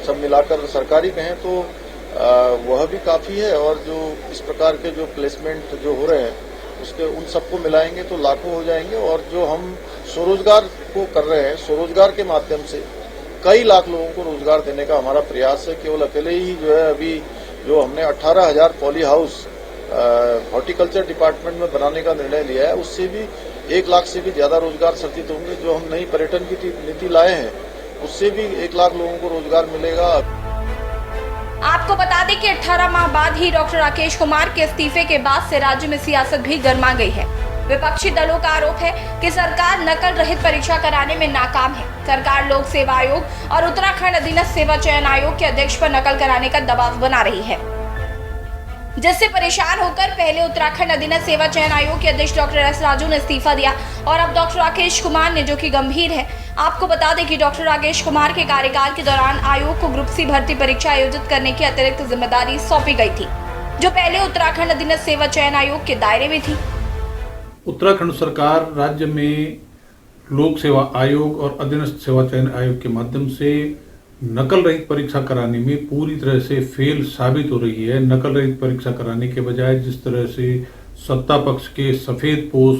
सब मिलाकर सरकारी कहें तो वह भी काफी है। और जो इस प्रकार के जो प्लेसमेंट जो हो रहे हैं उसके उन सबको मिलाएंगे तो लाखों हो जाएंगे। और जो हम स्वरोजगार को कर रहे हैं, स्वरोजगार के माध्यम से कई लाख लोगों को रोजगार देने का हमारा प्रयास है। केवल अकेले ही जो है अभी जो हमने 18,000 पॉली हाउस हॉर्टिकल्चर डिपार्टमेंट में बनाने का निर्णय लिया है, उससे भी 1 लाख से भी ज्यादा रोजगार सृजित होंगे। जो हम नई पर्यटन की नीति लाए हैं, उससे भी 1 लाख लोगों को रोजगार मिलेगा। आपको बता दें कि 18 माह बाद ही डॉक्टर राकेश कुमार के इस्तीफे के बाद से राज्य में सियासत भी गर्मा गई है। विपक्षी दलों का आरोप है कि सरकार नकल रहित परीक्षा कराने में नाकाम है। सरकार लोक सेवा आयोग और उत्तराखंड अधीनस्थ सेवा चयन आयोग के अध्यक्ष पर नकल कराने का दबाव बना रही है, जिससे परेशान होकर पहले उत्तराखंड अधीनस्थ सेवा चयन आयोग के अध्यक्ष डॉक्टर एस राजू ने इस्तीफा दिया और अब डॉक्टर राकेश कुमार ने, जो कि गंभीर है। आपको बता दें कि डॉक्टर राकेश कुमार के कार्यकाल के दौरान आयोग को ग्रुप सी भर्ती परीक्षा आयोजित करने की अतिरिक्त जिम्मेदारी सौंपी गई थी, जो पहले उत्तराखंड अधीनस्थ सेवा चयन आयोग के दायरे में थी। उत्तराखंड सरकार राज्य में लोक सेवा आयोग और अधीनस्थ सेवा चयन आयोग के माध्यम से नकल रहित परीक्षा कराने में पूरी तरह से फेल साबित हो रही है। नकल रहित परीक्षा कराने के बजाय जिस तरह से सत्ता पक्ष के सफेद पोष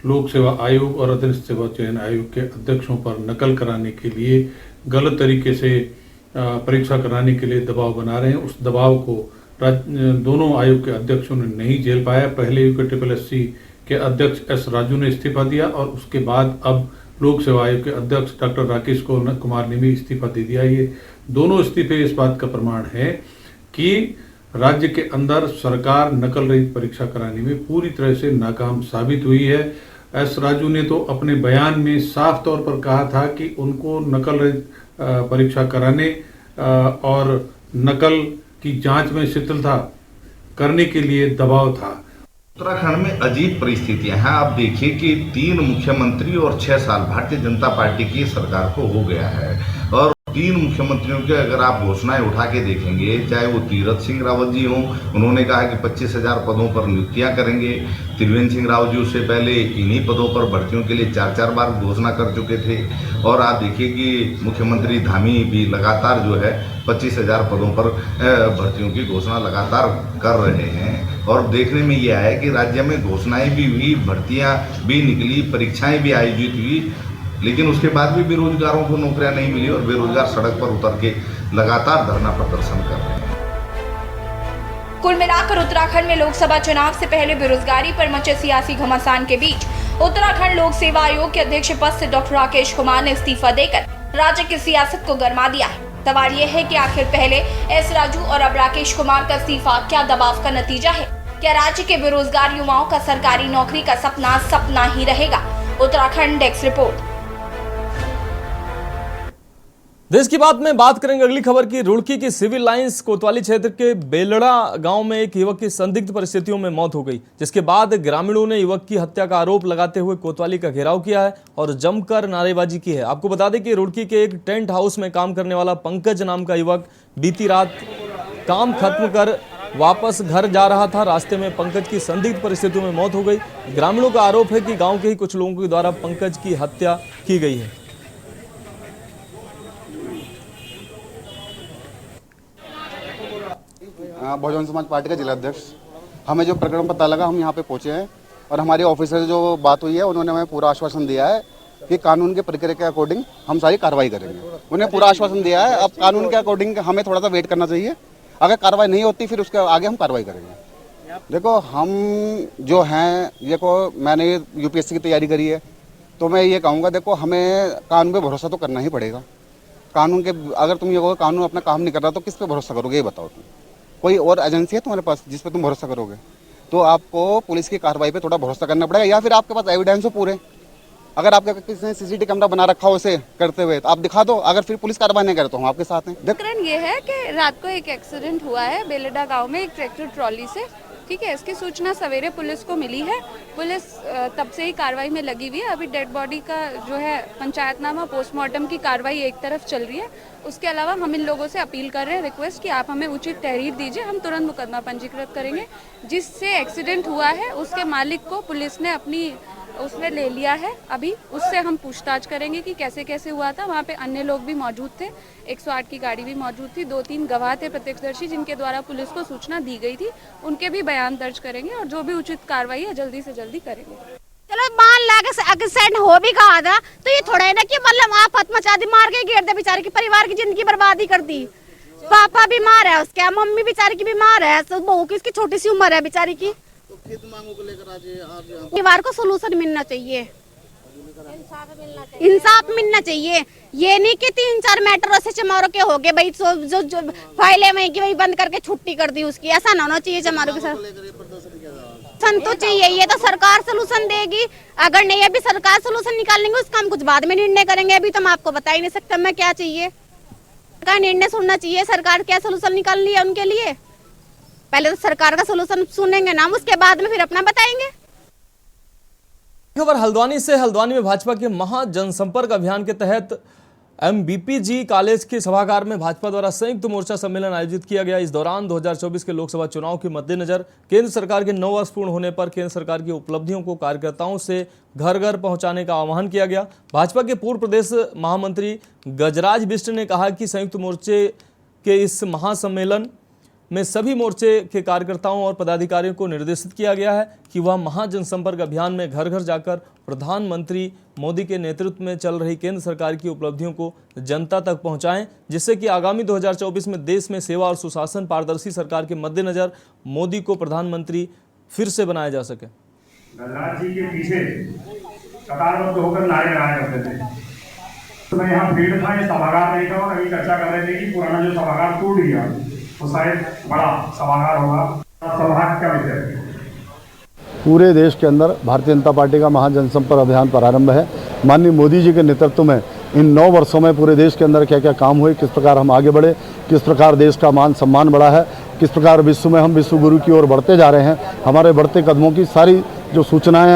लोक सेवा आयोग और अधीनस्थ सेवा चयन आयोग के अध्यक्षों पर नकल कराने के लिए गलत तरीके से परीक्षा कराने के लिए दबाव बना रहे हैं, उस दबाव को दोनों आयोग के अध्यक्षों ने नहीं झेल पाया। पहले UPSSC के अध्यक्ष एस राजू ने इस्तीफा दिया और उसके बाद अब लोक सेवा आयोग के अध्यक्ष डॉक्टर राकेश कुमार ने भी इस्तीफा दे दिया। ये दोनों इस्तीफे इस बात का प्रमाण है कि राज्य के अंदर सरकार नकल रहित परीक्षा कराने में पूरी तरह से नाकाम साबित हुई है। एस राजू ने तो अपने बयान में साफ तौर पर कहा था कि उनको नकल रहित परीक्षा कराने और नकल की जांच में शिथिलता करने के लिए दबाव था। उत्तराखंड में अजीब परिस्थितियां हैं। आप देखिए कि 3 मुख्यमंत्री और 6 साल भारतीय जनता पार्टी की सरकार को हो गया है और 3 मुख्यमंत्रियों के अगर आप घोषणाएं उठा के देखेंगे, चाहे वो तीरथ सिंह रावत जी हों, उन्होंने कहा कि 25,000 पदों पर नियुक्तियां करेंगे। त्रिवेंद्र सिंह रावत जी उससे पहले इन्हीं पदों पर भर्तियों के लिए 4-4 बार घोषणा कर चुके थे। और आप देखिए कि मुख्यमंत्री धामी भी लगातार जो है 25,000 पदों पर भर्तियों की घोषणा लगातार कर रहे हैं। और देखने में ये आया कि राज्य में घोषणाएं भी हुई, भर्तियां भी निकली, परीक्षाएं भी आयोजित हुई, लेकिन उसके बाद भी बेरोजगारों को नौकरियां नहीं मिली और बेरोजगार सड़क पर उतर के लगातार धरना प्रदर्शन कर रहे हैं। कुल मिलाकर उत्तराखंड में लोकसभा चुनाव से पहले बेरोजगारी पर मचे सियासी घमासान के बीच उत्तराखंड लोक सेवा आयोग के अध्यक्ष पद से डॉक्टर राकेश कुमार ने इस्तीफा देकर राज्य की सियासत को गरमा दिया है। सवाल यह है कि आखिर पहले एस राजू और अब राकेश कुमार का इस्तीफा क्या दबाव का नतीजा है? क्या राज्य के बेरोजगार युवाओं का सरकारी नौकरी का सपना ही रहेगा? Uttarakhand desk report. देश की बात में बात करेंगे अगली खबर की। रुड़की की सिविल लाइंस कोतवाली क्षेत्र के बेलड़ा गांव में एक युवक की संदिग्ध परिस्थितियों में मौत हो गई, जिसके बाद ग्रामीणों ने युवक की हत्या का आरोप लगाते हुए कोतवाली का घेराव किया है और जमकर नारेबाजी की है। आपको बता दें कि रुड़की के एक टेंट हाउस में काम करने वाला पंकज नाम का युवक बीती रात काम खत्म कर वापस घर जा रहा था। रास्ते में पंकज की संदिग्ध परिस्थितियों में मौत हो गई। ग्रामीणों का आरोप है कि गाँव के ही कुछ लोगों के द्वारा पंकज की हत्या की गई है। बहुजन समाज पार्टी का जिला अध्यक्ष। हमें जो प्रकरण पता लगा, हम यहाँ पे पहुंचे हैं और हमारे ऑफिसर से जो बात हुई है, उन्होंने हमें पूरा आश्वासन दिया है कि कानून के प्रक्रिया के अकॉर्डिंग हम सारी कार्रवाई करेंगे। उन्हें पूरा आश्वासन दिया है। अब कानून के अकॉर्डिंग हमें थोड़ा सा वेट करना चाहिए। अगर कार्रवाई नहीं होती फिर उसके आगे हम कार्रवाई करेंगे। देखो, हम जो हैं, देखो मैंने UPSC की तैयारी करी है, तो मैं ये कहूँगा, देखो हमें कानून पे भरोसा तो करना ही पड़ेगा। कानून के अगर तुम ये कहो कानून अपना काम नहीं कर रहा तो किस पे भरोसा करोगे, ये बताओ। तुम कोई और एजेंसी है तुम्हारे पास जिस पे तुम भरोसा करोगे? तो आपको पुलिस की कार्रवाई पे थोड़ा भरोसा करना पड़ेगा, या फिर आपके पास एविडेंस हो पूरे। अगर आपके किसी ने CCTV कैमरा बना रखा हो उसे करते हुए, तो आप दिखा दो। अगर फिर पुलिस कार्रवाई नहीं करे तो हम आपके साथ हैं। प्रकरण ये है कि रात को एक एक्सीडेंट हुआ है बेलडा गांव में एक ट्रैक्टर ट्रॉली से। ठीक है, इसकी सूचना सवेरे पुलिस को मिली है। पुलिस तब से ही कार्रवाई में लगी हुई है। अभी डेड बॉडी का जो है पंचायतनामा पोस्टमार्टम की कार्रवाई एक तरफ चल रही है। उसके अलावा हम इन लोगों से अपील कर रहे हैं, रिक्वेस्ट कि आप हमें उचित तहरीर दीजिए, हम तुरंत मुकदमा पंजीकृत करेंगे। जिससे एक्सीडेंट हुआ है उसके मालिक को पुलिस ने अपनी उसने ले लिया है। अभी उससे हम पूछताछ करेंगे कि कैसे कैसे हुआ था। वहाँ पे अन्य लोग भी मौजूद थे, 108 की गाड़ी भी मौजूद थी, 2-3 गवाह थे प्रत्यक्षदर्शी जिनके द्वारा पुलिस को सूचना दी गई थी, उनके भी बयान दर्ज करेंगे और जो भी उचित कार्रवाई है जल्दी से जल्दी करेंगे। चलो मान ला के एक्सीडेंट हो भी कहा था तो ये थोड़ा है ना कि मतलब आफत मचा दी, मार के घेर दे, बेचारे की परिवार की जिंदगी बर्बादी कर दी। पापा बीमार है उसके, मम्मी बेचारी की बीमार है, बहू की इसकी छोटी सी उम्र है बेचारी की। मांगों को लेकर आज परिवार को सोल्यूशन मिलना चाहिए, इंसाफ मिलना चाहिए। ये नहीं कि 3-4 मैटर से चमारों के हो गए भाई, जो फाइलें वहीं की वही बंद करके छुट्टी कर दी उसकी, ऐसा ना होना चाहिए चमारों के साथ। संतो चाहिए, ये तो सरकार सोल्यूशन देगी। अगर नहीं अभी सरकार सोल्यूशन निकालेंगे उसका हम कुछ बाद में निर्णय करेंगे। अभी तो हम आपको बता ही नहीं सकते हमें क्या चाहिए, सरकार निर्णय सुनना चाहिए। सरकार क्या सोल्यूशन निकाल लिया उनके लिए, पहले तो सरकार का सोल्यूशन सुनेंगे ना, उसके बाद में फिर अपना बताएंगे। खबर हल्द्वानी से। हल्द्वानी में भाजपा के महा जनसंपर्क अभियान के तहत MBPG कॉलेज के सभागार में भाजपा द्वारा संयुक्त मोर्चा सम्मेलन आयोजित किया गया। इस दौरान 2024 के लोकसभा चुनाव के मद्देनजर केंद्र सरकार के 9 वर्ष पूर्ण होने पर केंद्र सरकार की उपलब्धियों को कार्यकर्ताओं से घर घर पहुंचाने का आह्वान किया गया। भाजपा के पूर्व प्रदेश महामंत्री गजराज बिष्ट ने कहा कि संयुक्त मोर्चे के इस महासम्मेलन में सभी मोर्चे के कार्यकर्ताओं और पदाधिकारियों को निर्देशित किया गया है कि वह महाजनसंपर्क अभियान में घर घर जाकर प्रधानमंत्री मोदी के नेतृत्व में चल रही केंद्र सरकार की उपलब्धियों को जनता तक पहुंचाएं, जिससे कि आगामी 2024 में देश में सेवा और सुशासन पारदर्शी सरकार के मद्देनजर मोदी को प्रधानमंत्री फिर से बनाया जा सके। गजराज जी के पीछे कतारबद्ध होकर नारे लगाए करते थे, तो मैं यहाँ भीड़ था, ये सभागार नहीं था और अभी चर्चा कर रहे थे कि पुराना जो सभागार टूट गया तो शायद बड़ा सभागार होगा। सौभाग्य का विषय है। पूरे देश के अंदर भारतीय जनता पार्टी का महाजनसंपर्क अभियान प्रारंभ है। माननीय मोदी जी के नेतृत्व में इन 9 वर्षों में पूरे देश के अंदर क्या क्या काम हुए, किस प्रकार हम आगे बढ़े, किस प्रकार देश का मान सम्मान बढ़ा है, किस प्रकार विश्व में हम विश्व गुरु की ओर बढ़ते जा रहे हैं। हमारे बढ़ते कदमों की सारी जो सूचनाएँ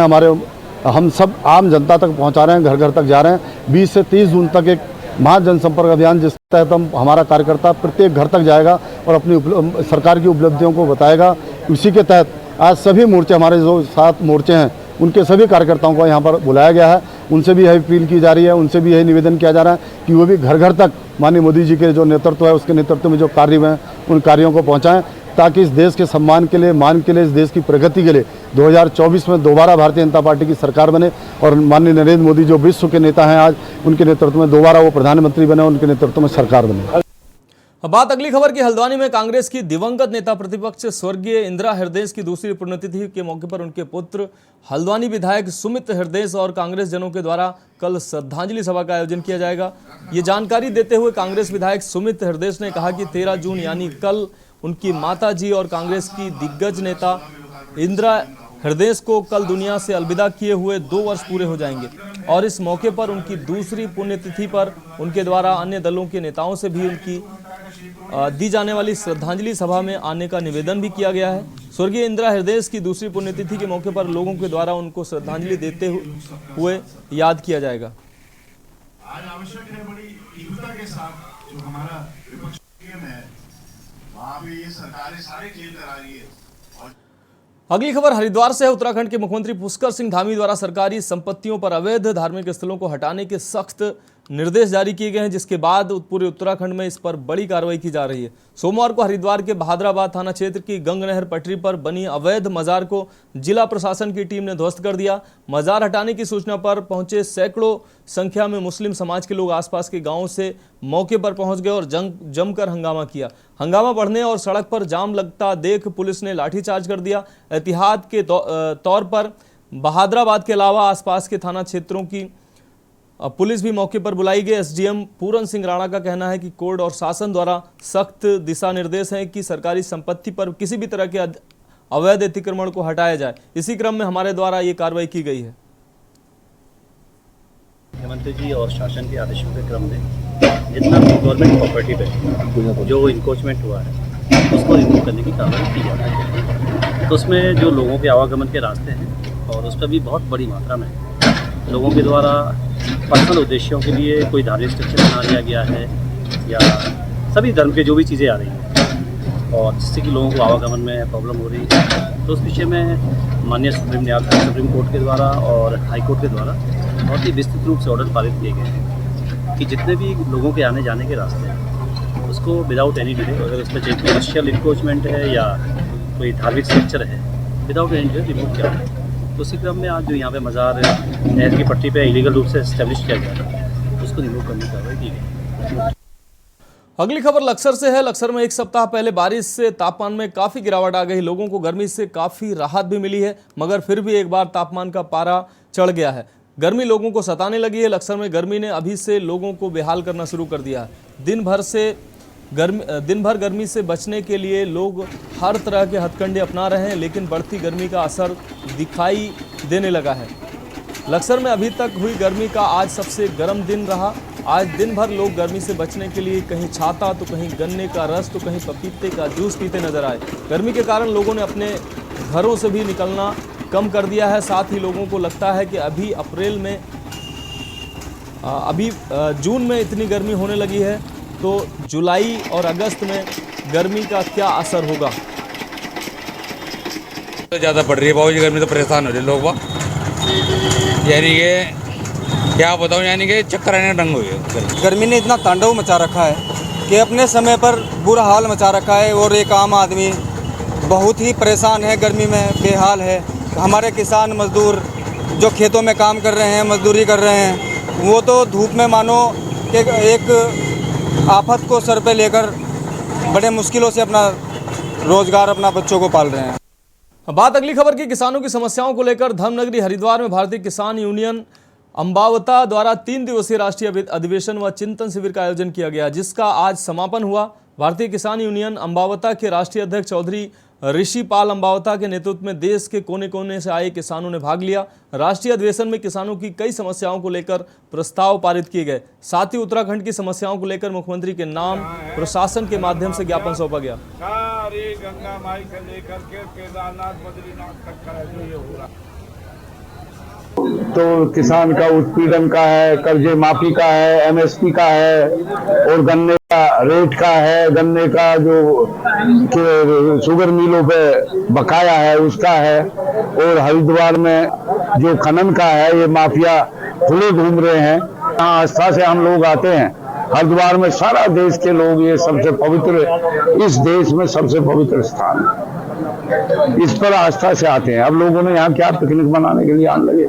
हम सब आम जनता तक पहुँचा रहे हैं, घर घर तक जा रहे हैं। 20 से 30 जून तक एक महाजनसंपर्क अभियान जिस तहत हमारा कार्यकर्ता प्रत्येक घर तक जाएगा और अपनी सरकार की उपलब्धियों को बताएगा। उसी के तहत आज सभी मोर्चे, हमारे जो 7 मोर्चे हैं, उनके सभी कार्यकर्ताओं को यहाँ पर बुलाया गया है। उनसे भी यही अपील की जा रही है, उनसे भी यही निवेदन किया जा रहा है कि वो भी घर घर तक माननीय मोदी जी के जो नेतृत्व है उसके नेतृत्व में जो कार्य हैं उन कार्यों को पहुँचाएँ, ताकि इस देश के सम्मान के लिए, मान के लिए, इस देश की प्रगति के लिए 2024 में दोबारा भारतीय जनता पार्टी की सरकार बने और माननीय नरेंद्र मोदी जो विश्व के नेता हैं आज, उनके नेतृत्व में दोबारा वो प्रधानमंत्री बने, उनके नेतृत्व में सरकार बने। अब बात अगली खबर की। हल्द्वानी में कांग्रेस की दिवंगत नेता प्रतिपक्ष स्वर्गीय इंदिरा हृदयेश की दूसरी पुण्यतिथि के मौके पर उनके पुत्र हल्द्वानी विधायक सुमित हृदयेश और कांग्रेस जनों के द्वारा कल श्रद्धांजलि सभा का आयोजन किया जाएगा। ये जानकारी देते हुए कांग्रेस विधायक सुमित हृदयेश ने कहा कि 13 जून यानी कल उनकी माता जी और कांग्रेस की दिग्गज नेता इंदिरा हृदयेश को कल दुनिया से अलविदा किए हुए 2 वर्ष पूरे हो जाएंगे और इस मौके पर उनकी दूसरी पुण्यतिथि पर उनके द्वारा अन्य दलों के नेताओं से भी उनकी दी जाने वाली श्रद्धांजलि सभा में आने का निवेदन भी किया गया है। स्वर्गीय इंदिरा हृदयेश की दूसरी पुण्यतिथि के मौके पर लोगों के द्वारा उनको श्रद्धांजलि देते हुए याद किया जाएगा। आज आवश्यक है बड़ी तीव्रता के साथ जो हमारा विपक्ष है वहाँ भी ये सरकारें सारे खेल करा रही है। अगली खबर हरिद्वार से है। उत्तराखंड के मुख्यमंत्री पुष्कर सिंह धामी द्वारा सरकारी संपत्तियों पर अवैध धार्मिक स्थलों को हटाने के सख्त निर्देश जारी किए गए हैं, जिसके बाद पूरे उत्तराखंड में इस पर बड़ी कार्रवाई की जा रही है। सोमवार को हरिद्वार के बहादुराबाद थाना क्षेत्र की गंग नहर पटरी पर बनी अवैध मजार को जिला प्रशासन की टीम ने ध्वस्त कर दिया। मजार हटाने की सूचना पर पहुंचे सैकड़ों संख्या में मुस्लिम समाज के लोग आसपास के गांवों से मौके पर पहुंच गए और जमकर हंगामा किया। हंगामा बढ़ने और सड़क पर जाम लगता देख पुलिस ने लाठीचार्ज कर दिया। एहतियात के तौर पर बहादुराबाद के अलावा आसपास के थाना क्षेत्रों की पुलिस भी मौके पर बुलाई गई। एसडीएम पूरन सिंह राणा का कहना है कि कोर्ट और शासन द्वारा सख्त दिशा निर्देश हैं कि सरकारी संपत्ति पर किसी भी तरह के अवैध अतिक्रमण को हटाया जाए। इसी क्रम में हमारे द्वारा ये कार्रवाई की गई है। मुख्यमंत्री जी और शासन के आदेशों के क्रम में जितना भी गवर्नमेंट प्रॉपर्टी पे जो इंक्रोचमेंट हुआ है उसको रिमूव करने की कार्रवाई की जा रही है। तो उसमें जो लोगों के आवागमन के रास्ते हैं और उस पर भी बहुत बड़ी मात्रा में लोगों के द्वारा पर्सनल उद्देश्यों के लिए कोई धार्मिक स्ट्रक्चर बना लिया गया है या सभी धर्म के जो भी चीज़ें आ रही हैं और जिससे कि लोगों को आवागमन में प्रॉब्लम हो रही है। तो उस विषय में माननीय सुप्रीम कोर्ट के द्वारा और हाई कोर्ट के द्वारा बहुत ही विस्तृत रूप से ऑर्डर पारित किए गए हैं कि जितने भी लोगों के आने जाने के रास्ते हैं उसको विदाउट एनी डिले, अगर उसमें चाहे कमर्शियल इंक्रोचमेंट है या कोई धार्मिक स्ट्रक्चर है, विदाउट एनी डिले रिमूव किया है। तो उसी क्रम में आज जो यहाँ पे मज़ार नहर की पट्टी पे इलीगल रूप से एस्टेब्लिश किया गया था उसको रिमूव करने की कार्रवाई की गई। अगली खबर लक्सर से है। लक्सर में एक सप्ताह पहले बारिश से तापमान में काफ़ी गिरावट आ गई। लोगों को गर्मी से काफ़ी राहत भी मिली है, मगर फिर भी एक बार तापमान का पारा चढ़ गया है। गर्मी लोगों को सताने लगी है। लक्सर में गर्मी ने अभी से लोगों को बेहाल करना शुरू कर दिया है। दिन भर गर्मी से बचने के लिए लोग हर तरह के हथकंडे अपना रहे हैं, लेकिन बढ़ती गर्मी का असर दिखाई देने लगा है। लक्सर में अभी तक हुई गर्मी का आज सबसे गर्म दिन रहा। आज दिन भर लोग गर्मी से बचने के लिए कहीं छाता तो कहीं गन्ने का रस तो कहीं पपीते का जूस पीते नजर आए। गर्मी के कारण लोगों ने अपने घरों से भी निकलना कम कर दिया है। साथ ही लोगों को लगता है कि अभी जून में इतनी गर्मी होने लगी है तो जुलाई और अगस्त में गर्मी का क्या असर होगा। तो ज़्यादा पड़ रही है बाबू जी गर्मी, तो परेशान हो रहे लोग यानी कि क्या बताऊँ, यानी कि चक्कर आने का ढंग हो गया। गर्मी ने इतना तांडव मचा रखा है कि अपने समय पर बुरा हाल मचा रखा है और एक आम आदमी बहुत ही परेशान है, गर्मी में बेहाल है। हमारे किसान मजदूर जो खेतों में काम कर रहे हैं, मजदूरी कर रहे हैं, वो तो धूप में मानो कि एक आफत को सर पे लेकर बड़े मुश्किलों से अपना रोजगार, अपना बच्चों को पाल रहे हैं। बात अगली खबर की किसानों की समस्याओं को लेकर धर्मनगरी हरिद्वार में भारतीय किसान यूनियन अंबावता द्वारा 3 दिवसीय राष्ट्रीय अधिवेशन व चिंतन शिविर का आयोजन किया गया, जिसका आज समापन हुआ। भारतीय किसान यूनियन अंबावता के राष्ट्रीय अध्यक्ष चौधरी ऋषिपाल अंबावता के नेतृत्व में देश के कोने कोने से आए किसानों ने भाग लिया। राष्ट्रीय अधिवेशन में किसानों की कई समस्याओं को लेकर प्रस्ताव पारित किए गए। साथ ही उत्तराखंड की समस्याओं को लेकर मुख्यमंत्री के नाम प्रशासन के माध्यम से ज्ञापन सौंपा गया। सारी गंगा माई से लेकर के केदारनाथ बद्रीनाथ तक का ये हो रहा तो किसान का उत्पीड़न का है, कर्जे माफी का है, एमएसपी का है और गन्ने का रेट का है, गन्ने का जो शुगर मिलों पे बकाया है उसका है, और हरिद्वार में जो खनन का है ये माफिया खुले घूम रहे हैं। यहाँ आस्था से हम लोग आते हैं हरिद्वार में, सारा देश के लोग, ये सबसे पवित्र, इस देश में सबसे पवित्र स्थान है, इस पर आस्था से आते हैं। अब लोगों ने यहाँ क्या पिकनिक मनाने के लिए आने लगे,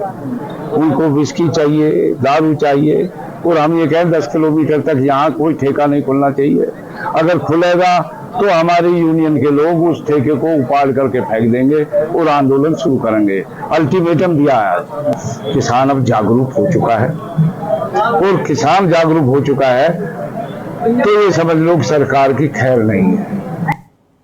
उनको विस्की चाहिए, दारू चाहिए, और हम ये कहें 10 किलोमीटर तक यहाँ कोई ठेका नहीं खुलना चाहिए। अगर खुलेगा तो हमारी यूनियन के लोग उस ठेके को उपाड़ करके फेंक देंगे और आंदोलन शुरू करेंगे। अल्टीमेटम दिया है। किसान अब जागरूक हो चुका है, और किसान जागरूक हो चुका है तो ये समझ लो सरकार की खैर नहीं है।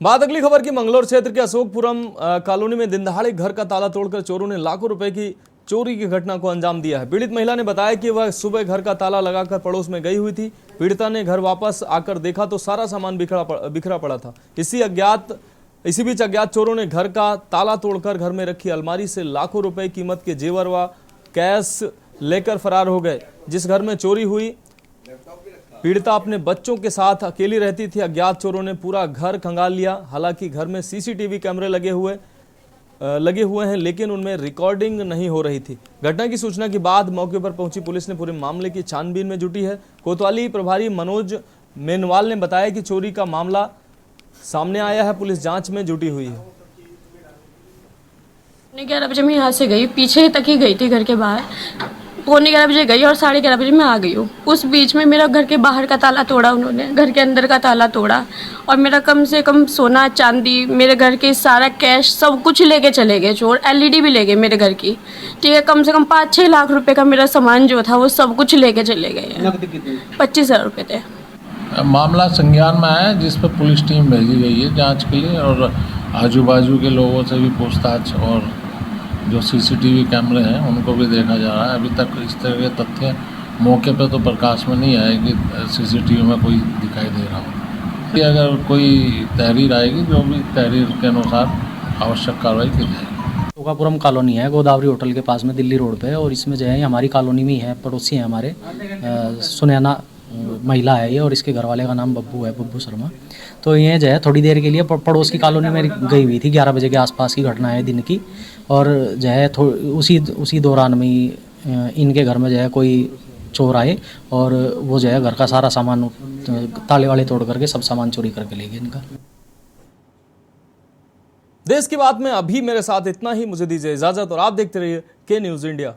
बात अगली खबर की मंगलौर क्षेत्र के अशोकपुरम कॉलोनी में दिन दहाड़े घर का ताला तोड़कर चोरों ने लाखों रुपए की चोरी की घटना को अंजाम दिया है। पीड़ित महिला ने बताया कि वह सुबह घर का ताला लगाकर पड़ोस में गई हुई थी। पीड़िता ने घर वापस आकर देखा तो सारा सामान बिखरा पड़ा था। इसी बीच अज्ञात चोरों ने घर का ताला तोड़कर घर में रखी अलमारी से लाखों रुपए कीमत के जेवर व कैश लेकर फरार हो गए। जिस घर में चोरी हुई, पीड़िता अपने बच्चों के साथ अकेली रहती थी। अज्ञात चोरों ने पूरा घर खंगाल लिया। हालांकि घर में सीसीटीवी कैमरे लगे हुए हैं, लेकिन उनमें रिकॉर्डिंग नहीं हो रही थी। घटना की सूचना के बाद मौके पर पहुंची पुलिस ने पूरे मामले की छानबीन में जुटी है। कोतवाली प्रभारी मनोज मेनवाल ने बताया कि चोरी का मामला सामने आया है, पुलिस जांच में जुटी हुई है। 11 बजे मैं यहाँ से गई, पीछे तक ही गई थी घर के बाहर। 11:45 बजे गई और 11:30 बजे मैं आ गई हूँ। उस बीच में मेरा घर के बाहर का ताला तोड़ा उन्होंने, घर के अंदर का ताला तोड़ा, और मेरा कम से कम सोना चांदी, मेरे घर के सारा कैश सब कुछ लेके चले गए चोर। एलईडी भी ले गए मेरे घर की, ठीक है। कम से कम 5-6 लाख रुपए का मेरा सामान जो था वो सब कुछ लेके चले गए। 25,000 रुपये थे। मामला संज्ञान में आया, जिस पर पुलिस टीम भेजी गई है जाँच के लिए, और आजू बाजू के लोगों से भी पूछताछ और जो सीसीटीवी कैमरे हैं उनको भी देखा जा रहा है। अभी तक इस तरह के तथ्य मौके पे तो प्रकाश में नहीं आए कि सीसीटीवी में कोई दिखाई दे रहा हो। अगर कोई तहरीर आएगी, जो भी तहरीर के अनुसार आवश्यक कार्रवाई की जाएगी। टोकापुरम कॉलोनी है गोदावरी होटल के पास में, दिल्ली रोड पे, और इसमें जो है हमारी कॉलोनी में ही है, पड़ोसी हैं हमारे, सुनैना महिला है ये, और इसके घर वाले का नाम बब्बू है, बब्बू शर्मा। तो ये जो है थोड़ी देर के लिए पड़ोस की कॉलोनी में गई हुई थी, 11 बजे के आसपास की घटना है दिन की। और जो है उसी दौरान में ही इनके घर में जो है कोई चोर आए और वो जो है घर का सारा सामान ताले वाले तोड़ करके सब सामान चोरी करके ले गए इनका। देश की बात में अभी मेरे साथ इतना ही। मुझे दीजिए इजाजत और आप देखते रहिए के न्यूज़ इंडिया।